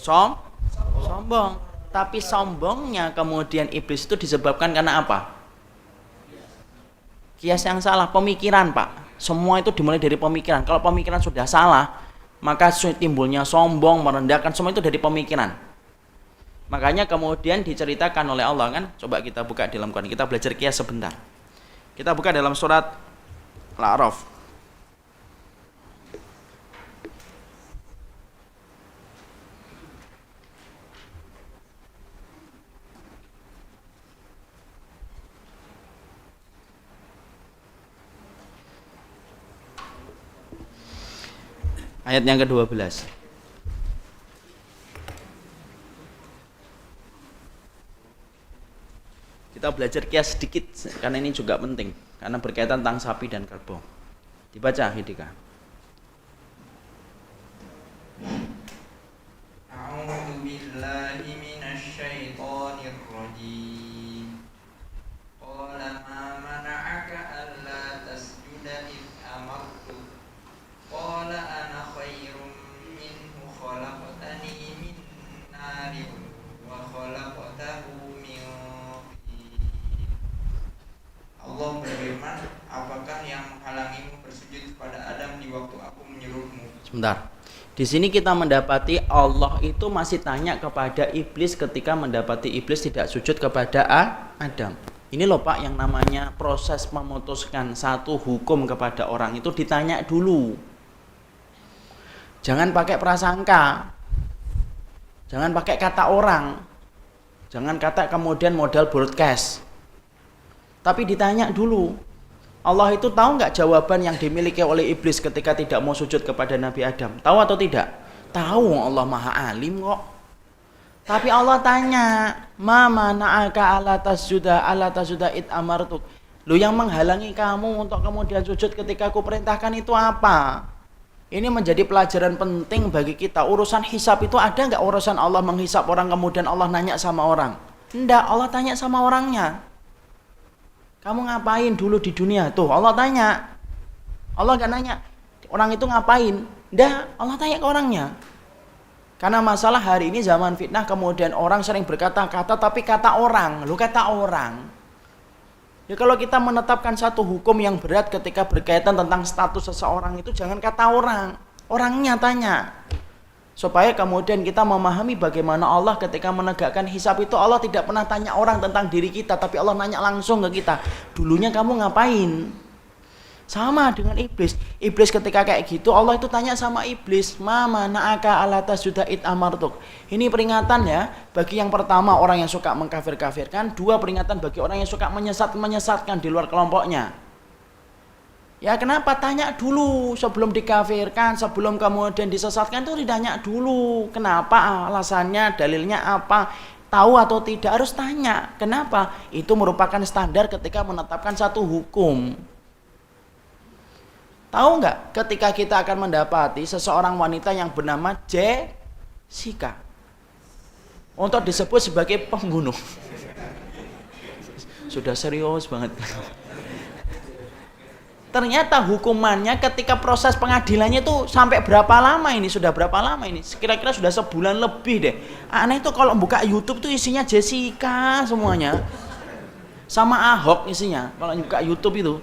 sombong. Tapi sombongnya kemudian iblis itu disebabkan karena apa? Kias yang salah, pemikiran Pak. Semua itu dimulai dari pemikiran. Kalau pemikiran sudah salah, maka timbulnya sombong, merendahkan, semua itu dari pemikiran. Makanya kemudian diceritakan oleh Allah kan. Coba kita buka di dalam Quran. Kita belajar kias sebentar. Kita buka dalam surat Al-A'raf. Ayat yang ke-12. Kita belajar kias sedikit karena ini juga penting karena berkaitan tentang sapi dan kerbau. Dibaca Hidika. A'udzu billahi minasy syaithanir rajim. Qala ma mana'aka alla tasjuda id amartu. Qala ana khairum minhu khalaqtani min narin wa khalaqtahu min tin. Allah berfirman, apakah yang menghalangimu bersujud kepada Adam di waktu aku menyuruhmu? Sebentar. Di sini kita mendapati Allah itu masih tanya kepada iblis ketika mendapati iblis tidak sujud kepada Adam. Ini loh Pak yang namanya proses memutuskan satu hukum kepada orang itu ditanya dulu. Jangan pakai prasangka. Jangan pakai kata orang. Jangan kata kemudian modal broadcast. Tapi ditanya dulu. Allah itu tahu nggak jawaban yang dimiliki oleh iblis ketika tidak mau sujud kepada Nabi Adam? Tahu atau tidak? Tahu, Allah Maha Alim kok. Tapi Allah tanya, "Ma mana'aka ala tasjuda id amartuk?" Lu yang menghalangi kamu untuk kemudian sujud ketika aku perintahkan itu apa? Ini menjadi pelajaran penting bagi kita. Urusan hisab itu ada nggak urusan Allah menghisab orang kemudian Allah nanya sama orang? Enggak, Allah tanya sama orangnya. Kamu ngapain dulu di dunia? Tuh Allah tanya. Allah gak nanya orang itu ngapain. Enggak, Allah tanya ke orangnya. Karena masalah hari ini zaman fitnah, kemudian orang sering berkata-kata, tapi kata orang. Lu kata orang. Ya kalau kita menetapkan satu hukum yang berat ketika berkaitan tentang status seseorang itu, jangan kata orang. Orangnya tanya. Supaya kemudian kita memahami bagaimana Allah ketika menegakkan hisab itu, Allah tidak pernah tanya orang tentang diri kita, tapi Allah nanya langsung ke kita, dulunya kamu ngapain? Sama dengan iblis. Iblis ketika kayak gitu, Allah itu tanya sama iblis, ma mana'aka ala tasjuda id amartuk. Ini peringatan ya, bagi yang pertama orang yang suka mengkafir-kafirkan, dua peringatan bagi orang yang suka menyesatkan di luar kelompoknya. Ya kenapa? Tanya dulu sebelum dikafirkan, sebelum kemudian disesatkan itu ditanya dulu. Kenapa? Alasannya, dalilnya apa? Tahu atau tidak harus tanya. Kenapa? Itu merupakan standar ketika menetapkan satu hukum. Tahu nggak? Ketika kita akan mendapati seseorang wanita yang bernama Jessica untuk disebut sebagai pembunuh. Sudah serius banget. Ternyata hukumannya ketika proses pengadilannya itu sampai berapa lama ini? Sudah berapa lama ini? Kira-kira sudah sebulan lebih deh. Aneh tuh kalau buka YouTube tuh isinya Jessica semuanya. Sama Ahok isinya. Kalau buka YouTube itu.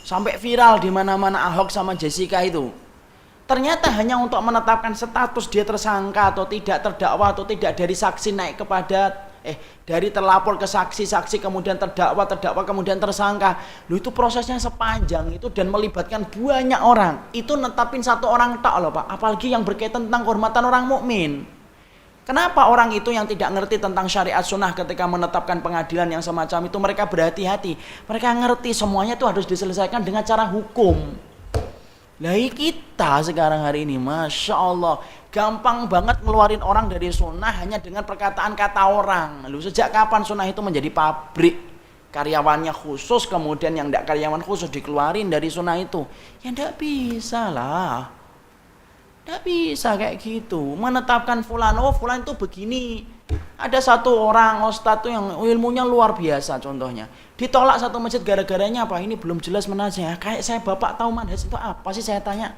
Sampai viral di mana-mana Ahok sama Jessica itu. Ternyata hanya untuk menetapkan status dia tersangka atau tidak, terdakwa atau tidak, dari saksi naik kepada dari terlapor ke saksi kemudian terdakwa kemudian tersangka. Loh itu prosesnya sepanjang itu dan melibatkan banyak orang. Itu netapin satu orang tak loh Pak, apalagi yang berkaitan tentang kehormatan orang mukmin. Kenapa orang itu yang tidak ngerti tentang syariat sunnah ketika menetapkan pengadilan yang semacam itu mereka berhati-hati. Mereka ngerti semuanya itu harus diselesaikan dengan cara hukum. Lah kita sekarang hari ini Masya Allah gampang banget ngeluarin orang dari sunnah hanya dengan perkataan kata orang. Lalu sejak kapan sunnah itu menjadi pabrik? Karyawannya khusus kemudian yang tidak karyawan khusus dikeluarin dari sunnah itu. Ya tidak bisa lah. Tidak bisa kayak gitu. Menetapkan fulan, oh fulan itu begini. Ada satu orang ustadz tuh yang ilmunya luar biasa contohnya. Ditolak satu masjid gara-garanya apa? Ini belum jelas manhajnya. Kayak saya bapak tahu manhaj itu apa sih saya tanya.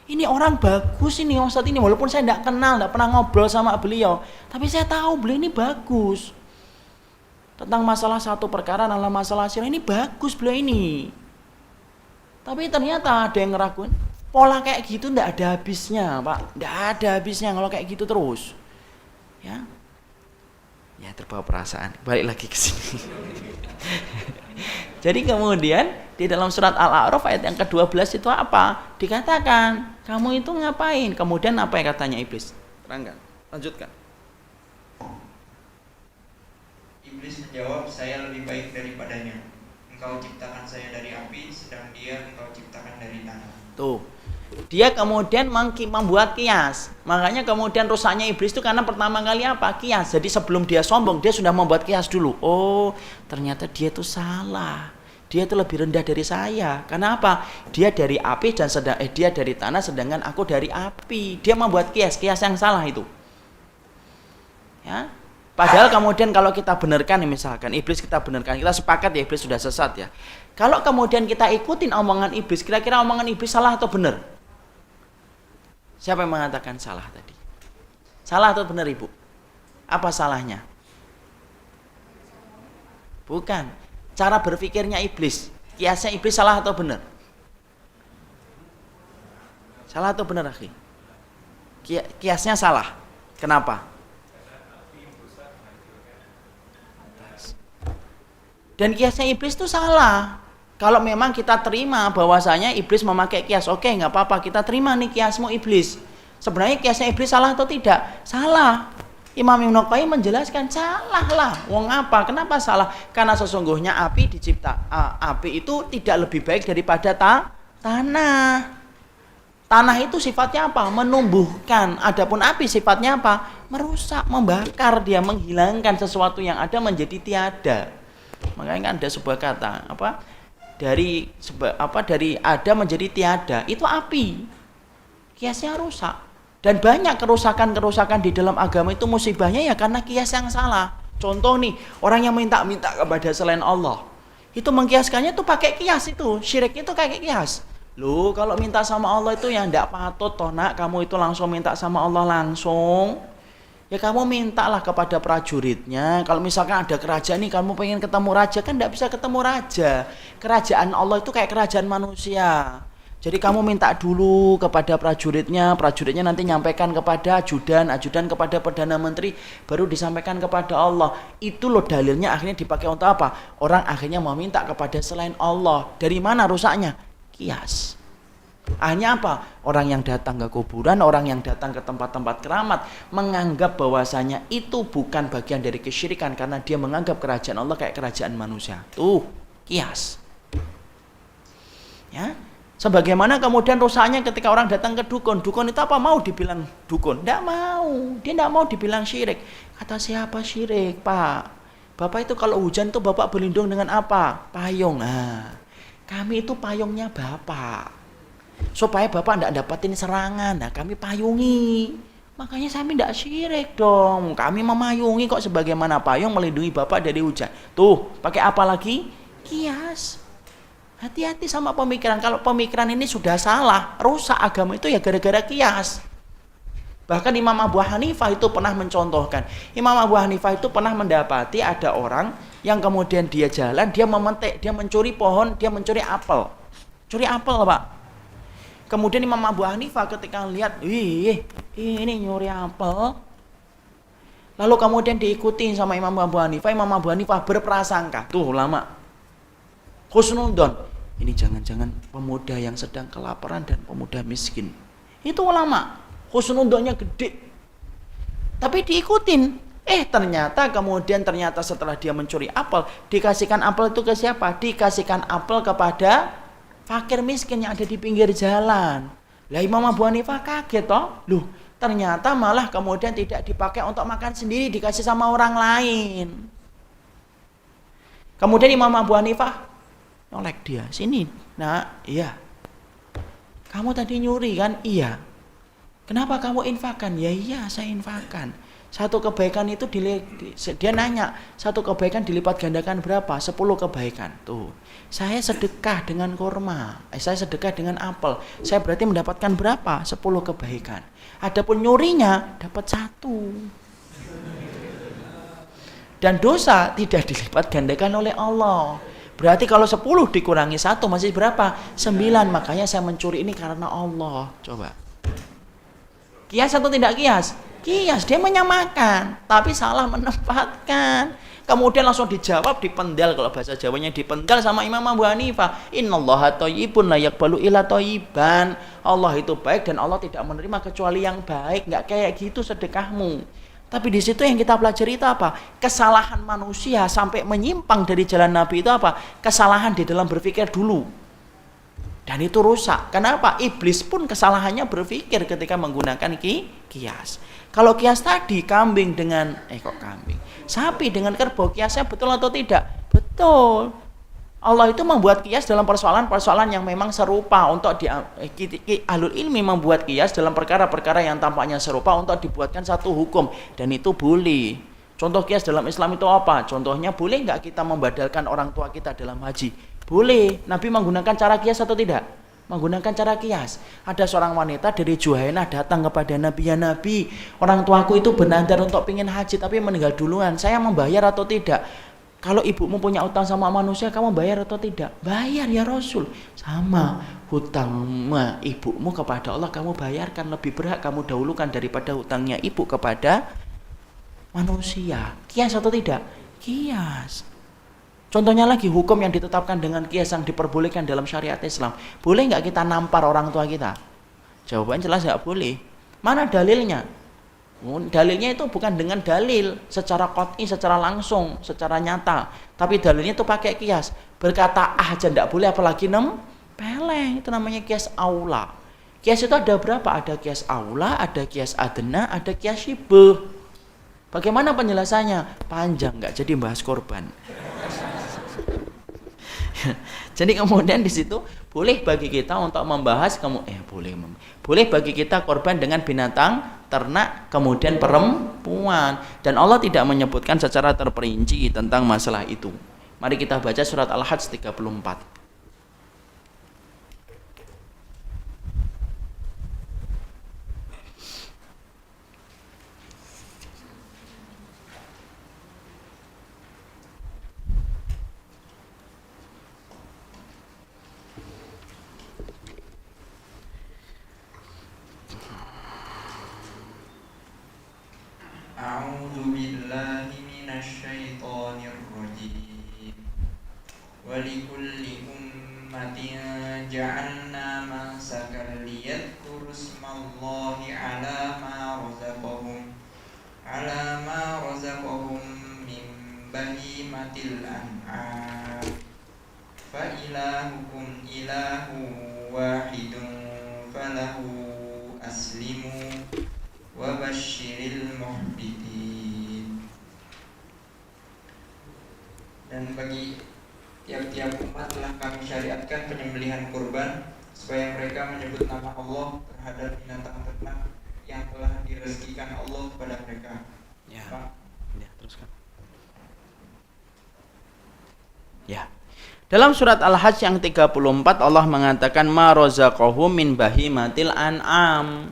Ini orang bagus ini ustadz ini walaupun saya tidak kenal, tidak pernah ngobrol sama beliau. Tapi saya tahu beliau ini bagus. Tentang masalah satu perkara dalam masalah sirah ini bagus beliau ini. Tapi ternyata ada yang ngeraguin. Pola kayak gitu tidak ada habisnya Pak. Tidak ada habisnya kalau kayak gitu terus. Ya terbawa perasaan. Balik lagi ke sini. Jadi kemudian di dalam surat Al-A'raf ayat yang ke-12 itu apa? Dikatakan, kamu itu ngapain? Kemudian apa yang katanya iblis? Terangkan, lanjutkan. Iblis menjawab, saya lebih baik daripadanya. Engkau ciptakan saya dari api, sedang dia engkau ciptakan dari tanah. Tuh. Dia kemudian membuat kias. Makanya kemudian rusaknya iblis itu karena pertama kali apa? Kias. Jadi sebelum dia sombong, dia sudah membuat kias dulu. Oh, ternyata dia itu salah. Dia itu lebih rendah dari saya. Karena apa? Dia dari api dan dia dari tanah, sedangkan aku dari api. Dia membuat kias yang salah itu. Ya. Padahal kemudian kalau kita benarkan misalkan iblis kita benarkan, kita sepakat ya iblis sudah sesat ya. Kalau kemudian kita ikutin omongan iblis, kira-kira omongan iblis salah atau benar? Siapa yang mengatakan salah tadi? Salah atau benar Ibu? Apa salahnya? Bukan. Cara berpikirnya iblis. Kiasnya iblis salah atau benar? Salah atau benar, akhi? Kiasnya salah. Kenapa? Dan kiasnya iblis itu salah. Kalau memang kita terima bahwasanya iblis memakai kias, oke, nggak apa-apa, kita terima nih kiasmu iblis. Sebenarnya kiasnya iblis salah atau tidak? Salah. Imam Ibnu Qayyim menjelaskan salah lah. Wong apa? Kenapa salah? Karena sesungguhnya api api itu tidak lebih baik daripada tanah. Tanah itu sifatnya apa? Menumbuhkan. Adapun api sifatnya apa? Merusak, membakar, dia menghilangkan sesuatu yang ada menjadi tiada. Makanya kan ada sebuah kata dari ada menjadi tiada, itu api. Kiasnya rusak. Dan banyak kerusakan di dalam agama itu musibahnya ya karena kias yang salah. Contoh nih, orang yang minta-minta kepada selain Allah, itu mengkiaskannya tuh pakai kias itu, syirik itu kayak kias. Loh, kalau minta sama Allah itu ya ndak patut toh nak, kamu itu langsung minta sama Allah langsung. Ya kamu mintalah kepada prajuritnya. Kalau misalkan ada kerajaan nih, kamu pengen ketemu raja, kan tidak bisa ketemu raja. Kerajaan Allah itu kayak kerajaan manusia. Jadi kamu minta dulu kepada prajuritnya nanti nyampaikan kepada ajudan kepada Perdana Menteri, baru disampaikan kepada Allah. Itu loh dalilnya akhirnya dipakai untuk apa? Orang akhirnya mau minta kepada selain Allah. Dari mana rusaknya? Kias. Hanya apa? Orang yang datang ke kuburan, orang yang datang ke tempat-tempat keramat menganggap bahwasanya itu bukan bagian dari kesyirikan karena dia menganggap kerajaan Allah kayak kerajaan manusia. Tuh, kias. Ya. Sebagaimana kemudian rusaknya ketika orang datang ke dukun. Dukun itu apa? Mau dibilang dukun? Tidak mau. Dia tidak mau dibilang syirik. Kata siapa syirik, Pak? Bapak itu kalau hujan tuh Bapak berlindung dengan apa? Payung. Nah, kami itu payungnya Bapak. Supaya Bapak tidak dapatin serangan. Nah, kami payungi. Makanya kami tidak syirik dong. Kami memayungi kok sebagaimana payung melindungi Bapak dari hujan. Tuh, pakai apa lagi? Kias. Hati-hati sama pemikiran. Kalau pemikiran ini sudah salah, rusak agama itu ya gara-gara kias. Bahkan Imam Abu Hanifah itu pernah mencontohkan. Imam Abu Hanifah itu pernah mendapati ada orang yang kemudian dia jalan, dia memetik, dia mencuri pohon, dia mencuri apel. Curi apel, Pak. Kemudian Imam Abu Hanifah ketika lihat, ini nyuri apel. Lalu kemudian diikuti sama Imam Abu Hanifah berprasangka. Tuh ulama. Husnudon. Ini jangan-jangan pemuda yang sedang kelaparan dan pemuda miskin. Itu ulama. Husnudonnya gede. Tapi diikutin. Ternyata setelah dia mencuri apel, dikasihkan apel itu ke siapa? Dikasihkan apel kepada fakir miskin yang ada di pinggir jalan. Lah Imam Abu Hanifah kaget toh. Loh, ternyata malah kemudian tidak dipakai untuk makan sendiri, dikasih sama orang lain. Kemudian Imam Abu Hanifah nyolek dia, sini. Nah, iya. Kamu tadi nyuri kan? Iya. Kenapa kamu infakkan? Ya iya, saya infakkan. Satu kebaikan itu dia nanya, satu kebaikan dilipat gandakan berapa? 10 kebaikan. Tuh. Saya sedekah dengan kurma. Saya sedekah dengan apel. Saya berarti mendapatkan berapa? 10 kebaikan. Adapun nyurinya dapat 1. Dan dosa tidak dilipat gandakan oleh Allah. Berarti kalau 10 dikurangi 1 masih berapa? 9. Makanya saya mencuri ini karena Allah. Coba. Kias atau tidak kias? Kias, dia menyamakan, tapi salah menempatkan. Kemudian langsung dijawab, dipendal, kalau bahasa Jawanya dipendal sama Imam Abu Hanifah. Innallaha thayyibun la yaqbalu illa thayyiban. Allah itu baik dan Allah tidak menerima kecuali yang baik. Enggak kayak gitu sedekahmu. Tapi di situ yang kita pelajari itu apa? Kesalahan manusia sampai menyimpang dari jalan Nabi itu apa? Kesalahan di dalam berpikir dulu. Dan itu rusak. Kenapa? Iblis pun kesalahannya berpikir ketika menggunakan kias. Kalau kias tadi kambing dengan sapi dengan kerbau, kiasnya betul atau tidak? Betul. Allah itu membuat kias dalam persoalan-persoalan yang memang serupa untuk ahlul ilmi membuat kias dalam perkara-perkara yang tampaknya serupa untuk dibuatkan satu hukum, dan itu boleh. Contoh kias dalam Islam itu apa? Contohnya, boleh nggak kita membadalkan orang tua kita dalam haji? Boleh. Nabi menggunakan cara kias atau tidak? Menggunakan cara kias. Ada seorang wanita dari Juhainah datang kepada Nabi, ya Nabi, orang tuaku itu bernadar untuk pingin haji tapi meninggal duluan, saya membayar atau tidak? Kalau ibumu punya utang sama manusia, kamu bayar atau tidak? Bayar ya Rasul. Sama, hutang ibumu kepada Allah kamu bayarkan, lebih berhak kamu dahulukan daripada hutangnya ibu kepada manusia. Kias atau tidak? Kias. Contohnya lagi, hukum yang ditetapkan dengan kias yang diperbolehkan dalam syariat Islam. Boleh nggak kita nampar orang tua kita? Jawabannya jelas nggak boleh. Mana dalilnya? Dalilnya itu bukan dengan dalil secara qat'i, secara langsung, secara nyata, tapi dalilnya itu pakai kias. Berkata aja tidak boleh, apalagi nempeleng. Itu namanya kias aula. Kias itu ada berapa? Ada kias aula, ada kias adna, ada kias syibh. Bagaimana penjelasannya? Panjang, nggak jadi bahas korban. Jadi kemudian di situ boleh bagi kita untuk membahas boleh bagi kita korban dengan binatang ternak kemudian perempuan, dan Allah tidak menyebutkan secara terperinci tentang masalah itu. Mari kita baca surat Al-Hajj 34. A'udzu billahi minasyaitonir rajim. Walikulli ummatin ja'alna mansakan liyadhkuru ismallahi ala ma razaqahum min bahimatil an'am. Fa ilahukum ilahu wahidun falahu aslimu wa basyiril muhbidin. Dan bagi tiap-tiap umat telah kami syariatkan penyembelihan kurban supaya mereka menyebut nama Allah terhadap binatang ternak yang telah direzekikan Allah kepada mereka. Ya. Pak. Ya, teruskan. Ya. Dalam surat Al-Hajj yang 34 Allah mengatakan ma razaqahum min bahimatil an'am.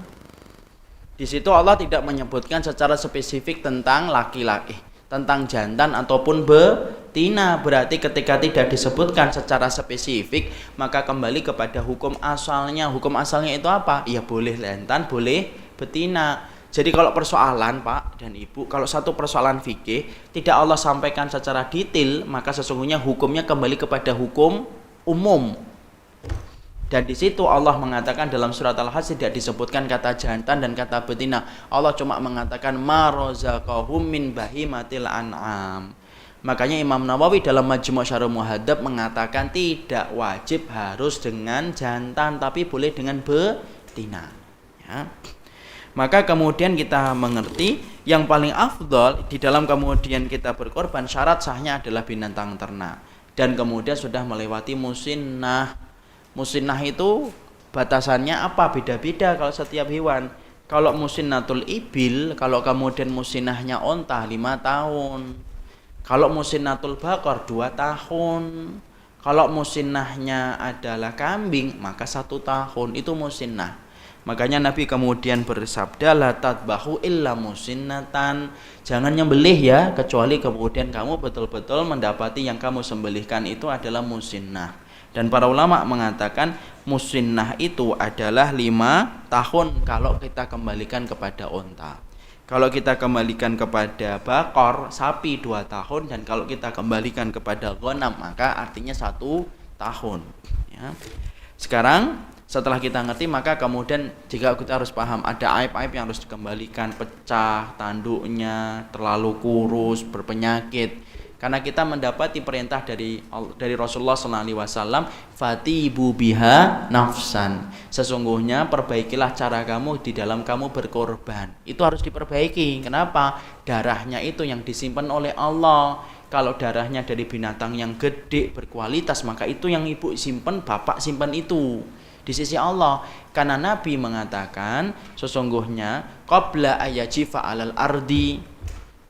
Di situ Allah tidak menyebutkan secara spesifik tentang laki-laki, tentang jantan ataupun betina. Berarti ketika tidak disebutkan secara spesifik, maka kembali kepada hukum asalnya. Hukum asalnya itu apa? Ya boleh jantan, boleh betina. Jadi kalau persoalan Pak dan Ibu, kalau satu persoalan fikih tidak Allah sampaikan secara detail, maka sesungguhnya hukumnya kembali kepada hukum umum. Dan di situ Allah mengatakan dalam surat Al-Hajj tidak disebutkan kata jantan dan kata betina. Allah cuma mengatakan ma razaqahum min bahimatil an'am. Makanya Imam Nawawi dalam Majmu' Syarh Muhadzab mengatakan tidak wajib harus dengan jantan, tapi boleh dengan betina. Ya. Maka kemudian kita mengerti yang paling afdol di dalam kemudian kita berkorban, syarat sahnya adalah binatang ternak. Dan kemudian sudah melewati musinnah. Musinnah itu batasannya apa? Beda-beda kalau setiap hewan. Kalau musinnatul ibil, kalau kemudian musinnahnya onta 5 tahun. Kalau musinnatul baqar 2 tahun. Kalau musinnahnya adalah kambing, maka 1 tahun. Itu musinnah. Makanya Nabi kemudian bersabda la tadbahu illa musinnatan. Jangan nyembelih ya, kecuali kemudian kamu betul-betul mendapati yang kamu sembelihkan itu adalah musinnah. Dan para ulama mengatakan musinnah itu adalah 5 tahun kalau kita kembalikan kepada onta. Kalau kita kembalikan kepada bakor, sapi 2 tahun. Dan kalau kita kembalikan kepada ghanam, maka artinya 1 tahun ya. Sekarang setelah kita ngerti, maka kemudian jika kita harus paham ada aib-aib yang harus dikembalikan, pecah tanduknya, terlalu kurus, berpenyakit. Karena kita mendapati perintah dari Rasulullah SAW, fatibu biha nafsan. Sesungguhnya perbaikilah cara kamu di dalam kamu berkorban. Itu harus diperbaiki. Kenapa? Darahnya itu yang disimpan oleh Allah. Kalau darahnya dari binatang yang gede, berkualitas, maka itu yang ibu simpan, bapak simpan itu di sisi Allah. Karena Nabi mengatakan, sesungguhnya qabla ayajifa alal ardi,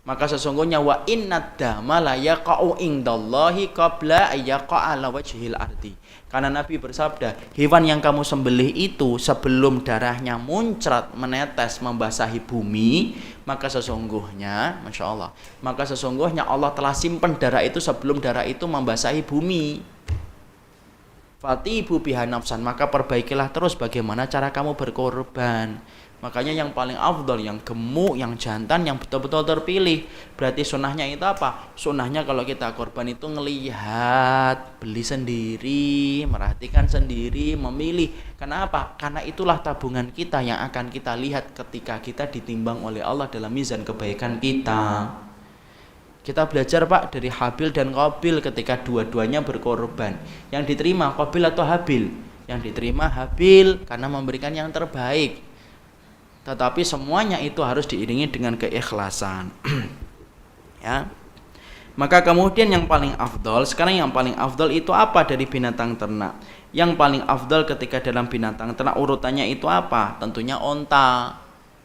maka sesungguhnya wa innad dama la yaqa'u indallahi qabla ayyaqa ala wajhil ardi. Karena Nabi bersabda, hewan yang kamu sembelih itu sebelum darahnya muncrat, menetes, membasahi bumi, maka sesungguhnya, Masya Allah, maka sesungguhnya Allah telah simpan darah itu sebelum darah itu membasahi bumi. Fatibu biha nafsan, maka perbaikilah terus bagaimana cara kamu berkorban. Makanya yang paling afdal, yang gemuk, yang jantan, yang betul-betul terpilih. Berarti sunnahnya itu apa? Sunnahnya kalau kita korban itu ngelihat, beli sendiri, merhatikan sendiri, memilih. Kenapa? Karena itulah tabungan kita yang akan kita lihat ketika kita ditimbang oleh Allah dalam mizan kebaikan kita. Kita belajar Pak dari Habil dan Qabil ketika dua-duanya berkorban. Yang diterima Qabil atau Habil? Yang diterima Habil karena memberikan yang terbaik. Tetapi semuanya itu harus diiringi dengan keikhlasan. Ya. Maka kemudian yang paling afdal, sekarang yang paling afdal itu apa dari binatang ternak? Yang paling afdal ketika dalam binatang ternak urutannya itu apa? Tentunya onta.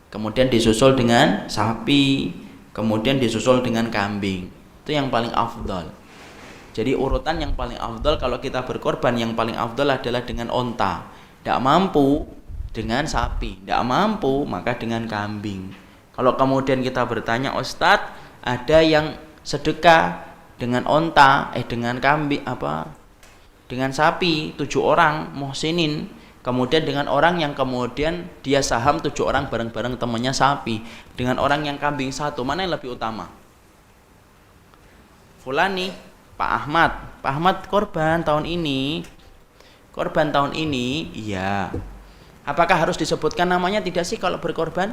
Kemudian disusul dengan sapi, kemudian disusul dengan kambing. Itu yang paling afdal. Jadi urutan yang paling afdal kalau kita berkorban, yang paling afdal adalah dengan onta. Tidak mampu dengan sapi, tidak mampu maka dengan kambing. Kalau kemudian kita bertanya, Ustadz, ada yang sedekah dengan onta, dengan kambing dengan sapi 7 orang muhsinin, kemudian dengan orang yang kemudian dia saham 7 orang bareng-bareng temannya sapi, dengan orang yang kambing 1, mana yang lebih utama? Fulani, Pak Ahmad korban tahun ini, iya. Apakah harus disebutkan namanya tidak sih kalau berkorban?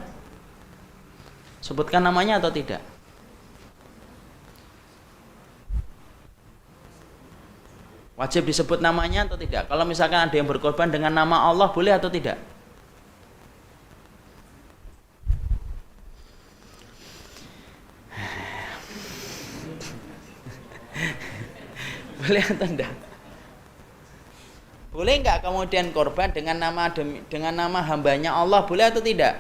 Sebutkan namanya atau tidak? Wajib disebut namanya atau tidak? Kalau misalkan ada yang berkorban dengan nama Allah, boleh atau tidak? Boleh atau tidak? Boleh enggak kemudian korban dengan nama hambanya Allah, boleh atau tidak?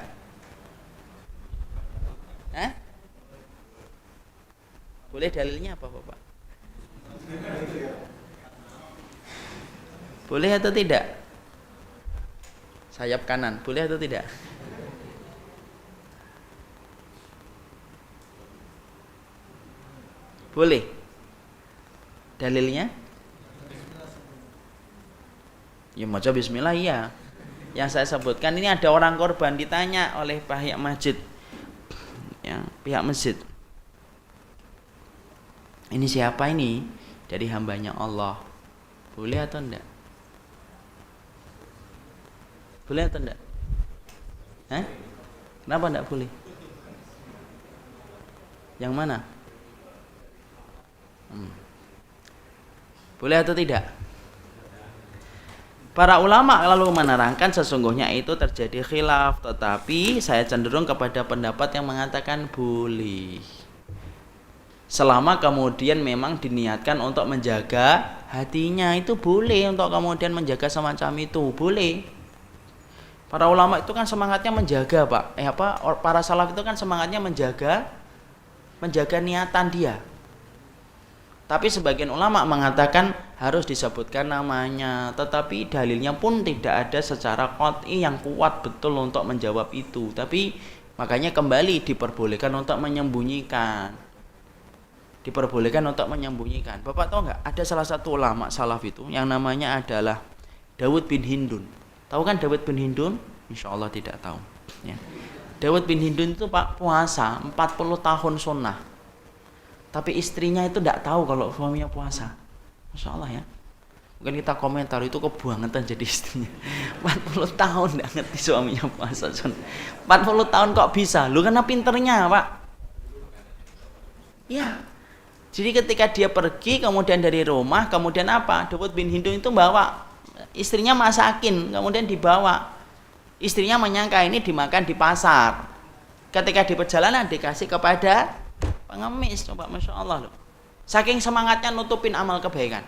Boleh, dalilnya apa Bapak? Boleh atau tidak? Sayap kanan, boleh atau tidak? Boleh. Dalilnya? Ya maca bismillah, iya. Yang saya sebutkan ini ada orang korban, ditanya oleh pihak masjid. Ya, pihak masjid. Ini siapa ini? Jadi hambanya Allah. Boleh atau enggak? Boleh atau enggak? Kenapa enggak boleh? Yang mana? Boleh atau tidak? Para ulama lalu menerangkan sesungguhnya itu terjadi khilaf, tetapi saya cenderung kepada pendapat yang mengatakan boleh. Selama kemudian memang diniatkan untuk menjaga hatinya, itu boleh untuk kemudian menjaga semacam itu, boleh. Para ulama itu kan semangatnya menjaga, Pak. Para salaf itu kan semangatnya menjaga niatan dia. Tapi sebagian ulama mengatakan harus disebutkan namanya, tetapi dalilnya pun tidak ada secara qat'i yang kuat betul untuk menjawab itu. Tapi makanya kembali diperbolehkan untuk menyembunyikan. Bapak tahu nggak? Ada salah satu ulama salaf itu yang namanya adalah Dawud bin Hindun. Tahu kan Dawud bin Hindun? Insya Allah tidak tahu. Ya. Dawud bin Hindun itu Pak puasa 40 tahun sunnah. Tapi istrinya itu tidak tahu kalau suaminya puasa. Masya Allah ya. Mungkin kita komentar itu kebangetan jadi istrinya. 40 tahun tidak ngerti suaminya puasa. 40 tahun kok bisa? Lu karena pinternya Pak. Ya. Jadi ketika dia pergi kemudian dari rumah, kemudian apa? Dawud bin Hindun itu bawa istrinya masakin, kemudian dibawa. Istrinya menyangka ini dimakan di pasar. Ketika di perjalanan dikasih kepada pengemis. Coba Masya Allah loh. Saking semangatnya nutupin amal kebaikan.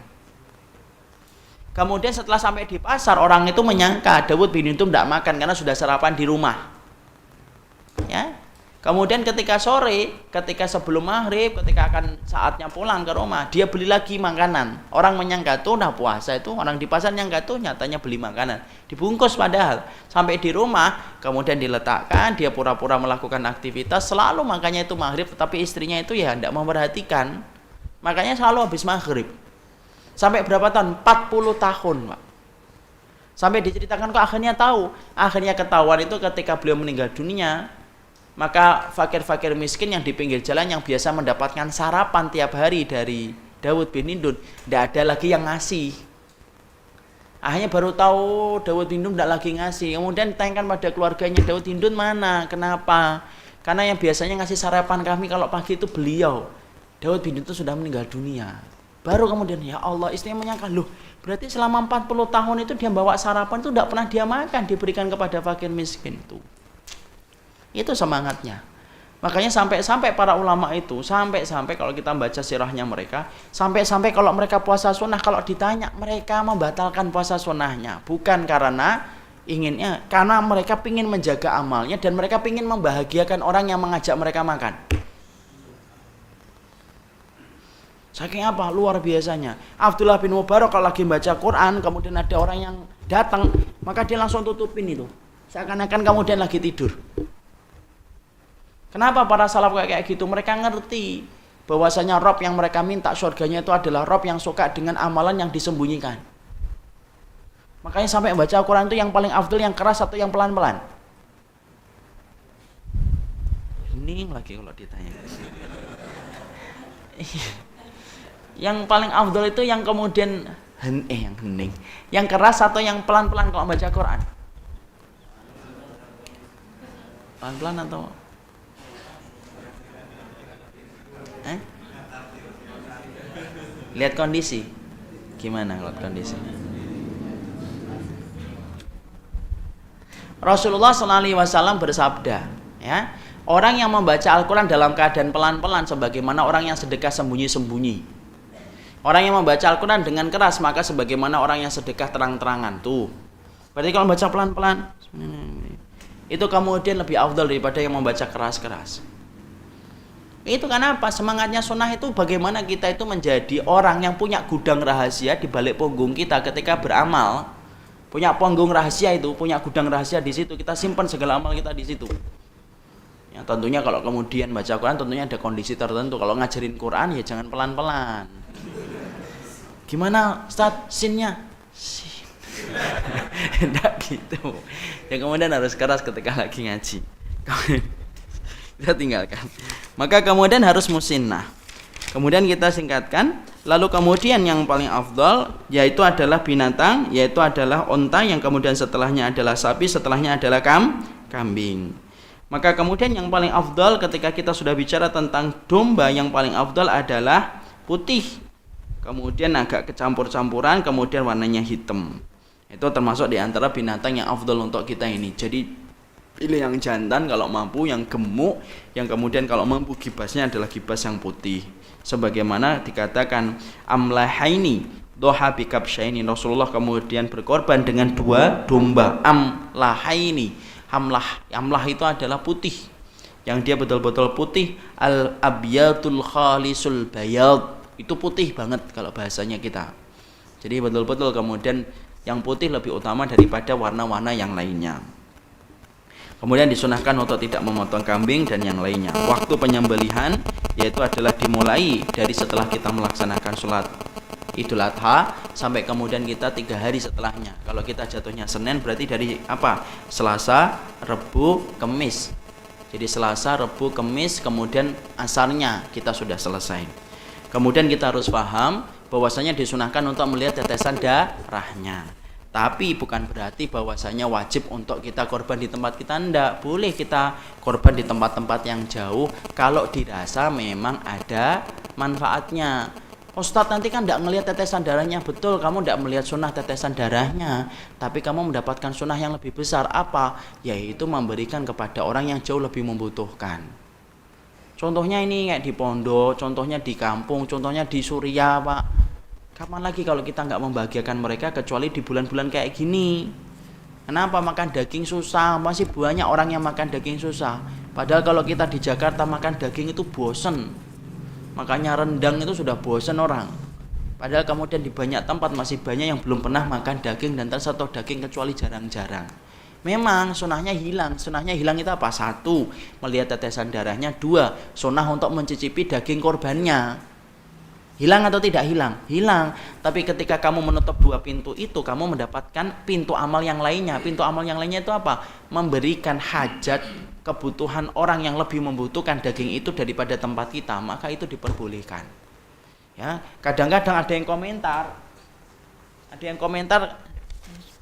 Kemudian setelah sampai di pasar, orang itu menyangka Dawud bin Hindun tidak makan karena sudah sarapan di rumah. Ya. Kemudian ketika sore, ketika sebelum maghrib, ketika akan saatnya pulang ke rumah, dia beli lagi makanan. Orang menyangka tuh udah puasa itu, orang di pasar nyangka tuh nyatanya beli makanan. Dibungkus padahal. Sampai di rumah, kemudian diletakkan, dia pura-pura melakukan aktivitas, selalu makanya itu maghrib, tetapi istrinya itu ya tidak memperhatikan. Makanya selalu habis maghrib. Sampai berapa tahun? 40 tahun, Pak. Sampai diceritakan kok akhirnya tahu. Akhirnya ketahuan itu ketika beliau meninggal dunia, maka fakir-fakir miskin yang di pinggir jalan yang biasa mendapatkan sarapan tiap hari dari Dawud bin Hindun, tidak ada lagi yang ngasih. Akhirnya baru tahu Dawud bin Hindun tidak lagi ngasih. Kemudian ditanyakan pada keluarganya, Dawud bin Hindun mana? Kenapa? Karena yang biasanya ngasih sarapan kami kalau pagi itu beliau. Dawud bin Hindun sudah meninggal dunia. Baru kemudian, ya Allah, istrinya menyangka, loh berarti selama 40 tahun itu dia bawa sarapan itu tidak pernah dia makan, diberikan kepada fakir miskin itu. Itu semangatnya. Makanya sampai-sampai para ulama itu, sampai-sampai kalau kita baca sirahnya mereka, sampai-sampai kalau mereka puasa sunnah, kalau ditanya mereka membatalkan puasa sunnahnya. Bukan karena inginnya, karena mereka ingin menjaga amalnya dan mereka ingin membahagiakan orang yang mengajak mereka makan. Saking apa? Luar biasanya. Abdullah bin Mubarak kalau lagi baca Quran, kemudian ada orang yang datang, maka dia langsung tutupin itu. Seakan-akan kemudian lagi tidur. Kenapa para salaf kayak gitu? Mereka ngerti bahwasanya Rob yang mereka minta surganya itu adalah Rob yang suka dengan amalan yang disembunyikan. Makanya sampai baca Quran itu yang paling afdal yang keras atau yang pelan-pelan? Hening lagi kalau ditanya. Yang paling afdal itu yang kemudian yang hening, yang keras atau yang pelan-pelan kalau baca Quran? Pelan-pelan atau lihat kondisi. Gimana lihat kondisi? Rasulullah SAW bersabda, ya, orang yang membaca Al-Quran dalam keadaan pelan-pelan sebagaimana orang yang sedekah sembunyi-sembunyi. Orang yang membaca Al-Quran dengan keras maka sebagaimana orang yang sedekah terang-terangan. Tuh. Berarti kalau membaca pelan-pelan itu kemudian lebih afdal daripada yang membaca keras-keras. Itu karena apa? Semangatnya sunnah itu bagaimana kita itu menjadi orang yang punya gudang rahasia di balik punggung kita ketika beramal. Punya punggung rahasia itu, punya gudang rahasia di situ, kita simpan segala amal kita di situ. Ya, tentunya kalau kemudian baca Quran tentunya ada kondisi tertentu. Kalau ngajarin Quran ya jangan pelan-pelan. Gimana Ustaz sinnya? Sin. Enggak gitu. Ya kemudian harus keras ketika lagi ngaji. Kita tinggalkan. Maka kemudian harus musinnah. Kemudian kita singkatkan. Lalu kemudian yang paling afdal yaitu adalah binatang, yaitu adalah onta, yang kemudian setelahnya adalah sapi, setelahnya adalah kambing. Maka kemudian yang paling afdal ketika kita sudah bicara tentang domba, yang paling afdal adalah putih. Kemudian agak kecampur-campuran, kemudian warnanya hitam. Itu termasuk di antara binatang yang afdal untuk kita ini. Jadi pilih yang jantan kalau mampu, yang gemuk, yang kemudian kalau mampu gibasnya adalah gibas yang putih. Sebagaimana dikatakan amlahaini doha bikabsyaini, Rasulullah kemudian berkorban dengan 2 domba. Amlahaini, amlah itu adalah putih, yang dia betul-betul putih. Al abyadul khalisul bayad, itu putih banget kalau bahasanya kita. Jadi betul-betul kemudian yang putih lebih utama daripada warna-warna yang lainnya. Kemudian disunahkan untuk tidak memotong kambing dan yang lainnya. Waktu penyembelihan yaitu adalah dimulai dari setelah kita melaksanakan sholat Idul Adha sampai kemudian kita 3 hari setelahnya. Kalau kita jatuhnya Senin berarti dari apa? Selasa, Rebu, Kemis. Jadi Selasa, Rebu, Kemis, kemudian asarnya kita sudah selesai. Kemudian kita harus paham bahwasanya disunahkan untuk melihat tetesan darahnya. Tapi bukan berarti bahwasanya wajib untuk kita korban di tempat kita. Enggak, boleh kita korban di tempat-tempat yang jauh kalau dirasa memang ada manfaatnya. Ustadz nanti kan tidak melihat tetesan darahnya. Betul, kamu tidak melihat sunnah tetesan darahnya, tapi kamu mendapatkan sunnah yang lebih besar. Apa? Yaitu memberikan kepada orang yang jauh lebih membutuhkan. Contohnya ini kayak di pondok, contohnya di kampung, contohnya di Suriah, Pak. Kapan lagi kalau kita nggak membahagiakan mereka kecuali di bulan-bulan kayak gini? Kenapa makan daging susah? Masih banyak orang yang makan daging susah. Padahal kalau kita di Jakarta makan daging itu bosen. Makanya rendang itu sudah bosen orang. Padahal kemudian di banyak tempat masih banyak yang belum pernah makan daging dan tersentuh daging kecuali jarang-jarang. Memang sunnahnya hilang. Sunnahnya hilang itu apa? 1, melihat tetesan darahnya. 2, sunnah untuk mencicipi daging korbannya. Hilang atau tidak hilang? Hilang. Tapi ketika kamu menutup 2 pintu itu, kamu mendapatkan pintu amal yang lainnya. Pintu amal yang lainnya itu apa? Memberikan hajat, kebutuhan orang yang lebih membutuhkan daging itu daripada tempat kita, maka itu diperbolehkan. Ya, kadang-kadang ada yang komentar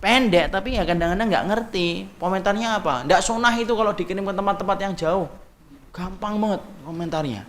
pendek, tapi ya kadang-kadang nggak ngerti komentarnya apa. Nggak sunnah itu kalau dikirim ke tempat-tempat yang jauh, gampang banget komentarnya.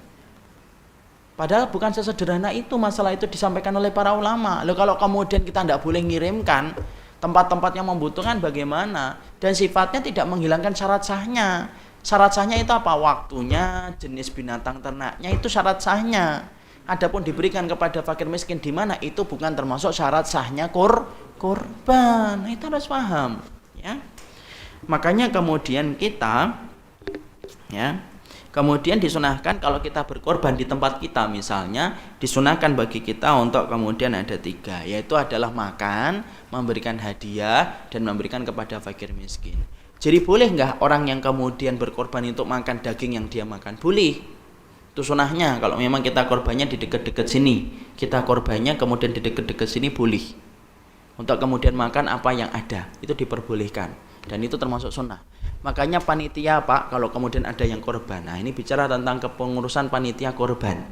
Padahal bukan sesederhana itu, masalah itu disampaikan oleh para ulama. Lalu kalau kemudian kita nggak boleh ngirimkan tempat-tempat yang membutuhkan bagaimana? Dan sifatnya tidak menghilangkan syarat sahnya. Syarat sahnya itu apa? Waktunya, jenis binatang ternaknya, itu syarat sahnya. Adapun diberikan kepada fakir miskin di mana, itu bukan termasuk syarat sahnya korban. Itu harus paham, ya. Makanya kemudian kita, ya, kemudian disunahkan kalau kita berkorban di tempat kita, misalnya disunahkan bagi kita untuk kemudian ada 3, yaitu adalah makan, memberikan hadiah, dan memberikan kepada fakir miskin. Jadi boleh nggak orang yang kemudian berkorban untuk makan daging yang dia makan? Boleh. Itu sunahnya. Kalau memang kita korbannya di dekat-dekat sini, kita korbannya kemudian di dekat-dekat sini, boleh. Untuk kemudian makan apa yang ada, itu diperbolehkan. Dan itu termasuk sunnah. Makanya panitia, Pak, kalau kemudian ada yang korban. Nah, ini bicara tentang kepengurusan panitia korban.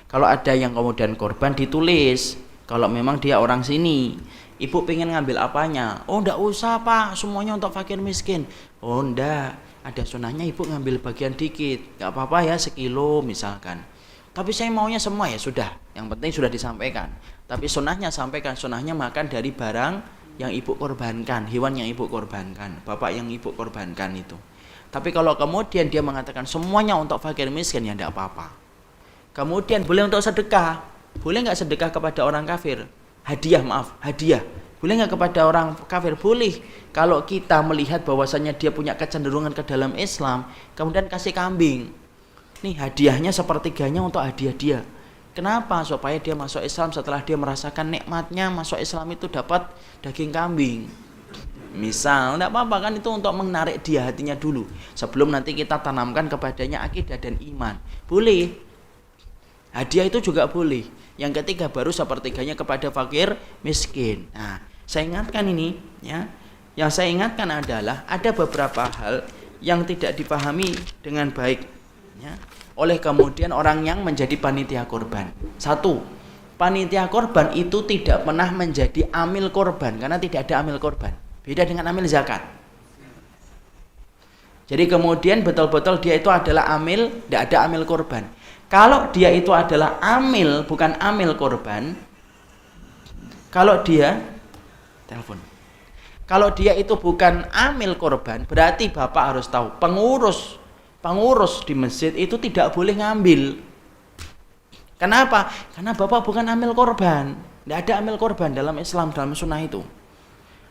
Kalau ada yang kemudian korban, ditulis. Kalau memang dia orang sini. Ibu pengen ngambil apanya? Oh, enggak usah, Pak, semuanya untuk fakir miskin. Oh, enggak, ada sunahnya ibu ngambil bagian dikit. Enggak apa-apa ya, 1 kilo misalkan. Tapi saya maunya semua, ya sudah. Yang penting sudah disampaikan. Tapi sunahnya sampaikan, sunahnya makan dari barang yang ibu korbankan, hewan yang ibu korbankan, bapak yang ibu korbankan itu. Tapi kalau kemudian dia mengatakan semuanya untuk fakir miskin, ya enggak apa-apa. Kemudian boleh untuk sedekah. Boleh enggak sedekah kepada orang kafir? Hadiah. Boleh nggak kepada orang kafir? Boleh. Kalau kita melihat bahwasannya dia punya kecenderungan ke dalam Islam, kemudian kasih kambing. Nih hadiahnya 1/3 untuk hadiah dia. Kenapa? Supaya dia masuk Islam, setelah dia merasakan nikmatnya masuk Islam itu dapat daging kambing. Misal, enggak apa-apa kan, itu untuk menarik dia hatinya dulu. Sebelum nanti kita tanamkan kepadanya akidah dan iman. Boleh. Hadiah itu juga boleh. Yang ketiga baru 1/3 kepada fakir miskin. Nah, saya ingatkan ini, ya. Yang saya ingatkan adalah ada beberapa hal yang tidak dipahami dengan baik, ya, oleh kemudian orang yang menjadi panitia korban. 1, panitia korban itu tidak pernah menjadi amil korban karena tidak ada amil korban. Beda dengan amil zakat. Jadi kemudian betul-betul dia itu adalah amil, tidak ada amil korban. Kalau dia itu adalah amil, bukan amil korban, kalau dia itu bukan amil korban, berarti bapak harus tahu pengurus di masjid itu tidak boleh ngambil. Kenapa? Karena bapak bukan amil korban. Tidak ada amil korban dalam Islam, dalam sunnah itu.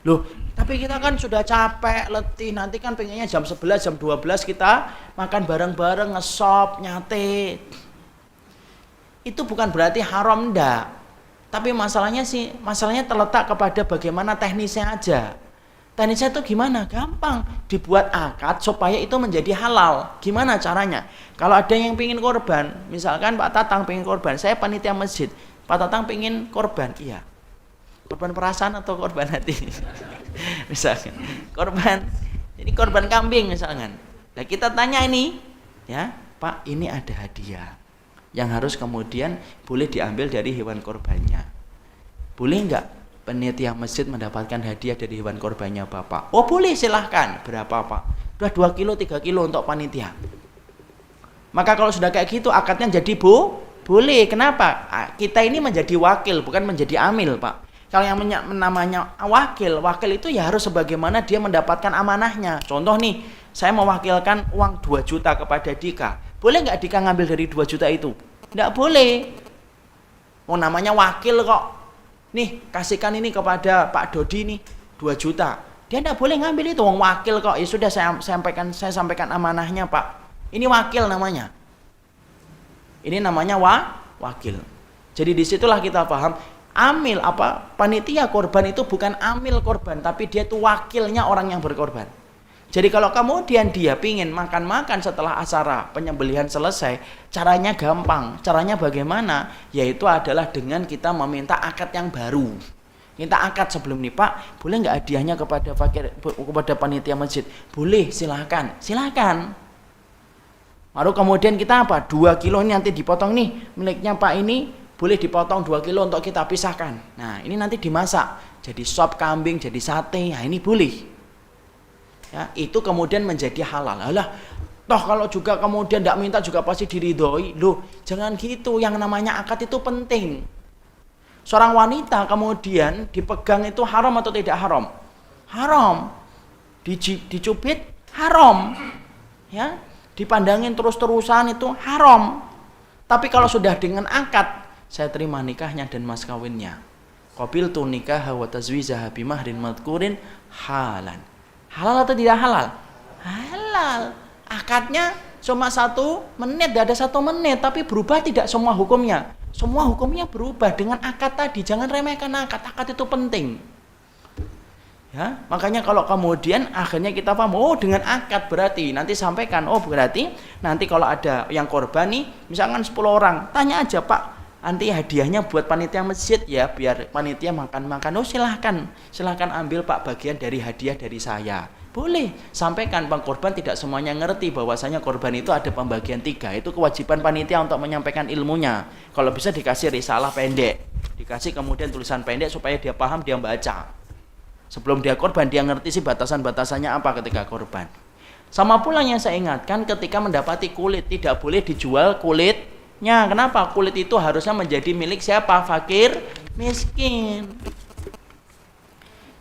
Loh, tapi kita kan sudah capek, letih, nanti kan pengennya jam 11, jam 12 kita makan bareng-bareng, ngesop, nyate. Itu bukan berarti haram, enggak. Tapi masalahnya terletak kepada bagaimana teknisnya aja. Teknisnya itu gimana? Gampang, dibuat akad supaya itu menjadi halal. Gimana caranya? Kalau ada yang pingin korban, misalkan Pak Tatang pingin korban, saya panitia masjid, Pak Tatang pingin korban, iya. Korban perasaan atau korban hati? Misalkan korban, jadi korban kambing misalkan. Nah kita tanya ini, ya Pak, ini ada hadiah yang harus kemudian boleh diambil dari hewan korbannya. Boleh enggak panitia masjid mendapatkan hadiah dari hewan korbannya Bapak? Oh boleh, silahkan. Berapa Pak? Udah 2 kilo, 3 kilo untuk panitia. Maka kalau sudah kayak gitu akadnya jadi Boleh. Kenapa? Kita ini menjadi wakil, bukan menjadi amil, Pak. Kalau yang namanya wakil itu ya harus sebagaimana dia mendapatkan amanahnya. Contoh nih, saya mewakilkan uang 2 juta kepada Dika. Boleh nggak Dika ngambil dari 2 juta itu? Nggak boleh. Oh, namanya wakil kok. Nih, kasihkan ini kepada Pak Dodi nih, 2 juta. Dia nggak boleh ngambil itu, uang wakil kok. Ya sudah, saya sampaikan amanahnya, Pak. Ini wakil namanya. Ini namanya wakil. Jadi disitulah kita paham, amil panitia korban itu bukan amil korban, tapi dia itu wakilnya orang yang berkorban. Jadi kalau kemudian dia pingin makan-makan setelah acara penyembelihan selesai, caranya gampang. Caranya bagaimana? Yaitu adalah dengan kita meminta akad yang baru. Minta akad sebelum nih, Pak, boleh nggak hadiahnya kepada panitia masjid? Boleh, silakan. Baru kemudian kita 2 kilo ini nanti dipotong nih, miliknya Pak ini boleh dipotong 2 kilo untuk kita pisahkan. Nah, ini nanti dimasak jadi sop kambing, jadi sate. Nah, ini boleh. Ya, itu kemudian menjadi halal. Alah, toh kalau juga kemudian tidak minta juga pasti diridhoi. Loh, jangan gitu. Yang namanya akad itu penting. Seorang wanita kemudian dipegang itu haram atau tidak haram? Haram. Dicubit haram. Ya. Dipandangin terus-terusan itu haram. Tapi kalau sudah dengan akad, saya terima nikahnya dan mas kawinnya. Qabiltu nikaha wa tazwijaha bimahrin madkurin halan. Halal atau tidak halal? Halal. Akadnya cuma 1 menit, tidak ada 1 menit, tapi berubah tidak semua hukumnya. Semua hukumnya berubah dengan akad tadi. Jangan remehkan akad. Akad itu penting. Ya, makanya kalau kemudian akhirnya kita paham, oh dengan akad berarti nanti sampaikan, oh berarti nanti kalau ada yang korban nih, misalkan 10 orang, tanya aja, Pak, nanti hadiahnya buat panitia masjid ya, biar panitia makan-makan. Oh silahkan ambil Pak bagian dari hadiah dari saya. Boleh, sampaikan. Bang, korban tidak semuanya ngerti bahwasanya korban itu ada pembagian 3. Itu kewajiban panitia untuk menyampaikan ilmunya. Kalau bisa dikasih risalah pendek, dikasih kemudian tulisan pendek supaya dia paham, dia baca. Sebelum dia korban, dia ngerti sih batasan-batasannya apa ketika korban. Sama pula yang saya ingatkan ketika mendapati kulit, tidak boleh dijual kulitnya. Kenapa? Kulit itu harusnya menjadi milik siapa? Fakir, miskin.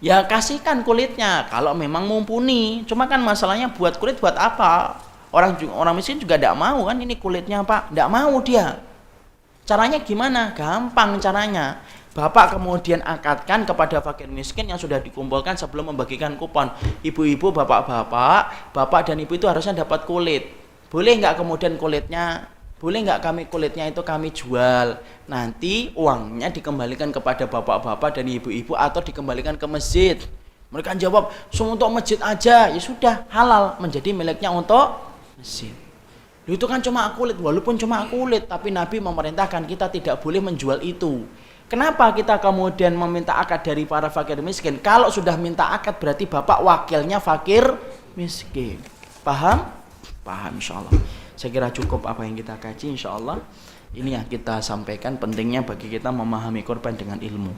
Ya kasihkan kulitnya kalau memang mumpuni. Cuma kan masalahnya buat kulit buat apa? Orang miskin juga tidak mau kan, ini kulitnya Pak. Tidak mau dia. Caranya gimana? Gampang caranya. Bapak kemudian akadkan kepada fakir miskin yang sudah dikumpulkan sebelum membagikan kupon. Ibu-ibu, bapak-bapak, bapak dan ibu itu harusnya dapat kulit. Boleh nggak kemudian kulitnya? Boleh nggak kulitnya itu kami jual? Nanti uangnya dikembalikan kepada bapak-bapak dan ibu-ibu atau dikembalikan ke masjid. Mereka jawab, semua untuk masjid aja. Ya sudah, halal menjadi miliknya untuk masjid. Itu kan cuma kulit, walaupun cuma kulit, tapi Nabi memerintahkan kita tidak boleh menjual itu. Kenapa kita kemudian meminta akad dari para fakir miskin? Kalau sudah minta akad berarti bapak wakilnya fakir miskin. Paham? Paham insyaallah. Saya kira cukup apa yang kita kaji insyaallah. Ini yang kita sampaikan, pentingnya bagi kita memahami korban dengan ilmu.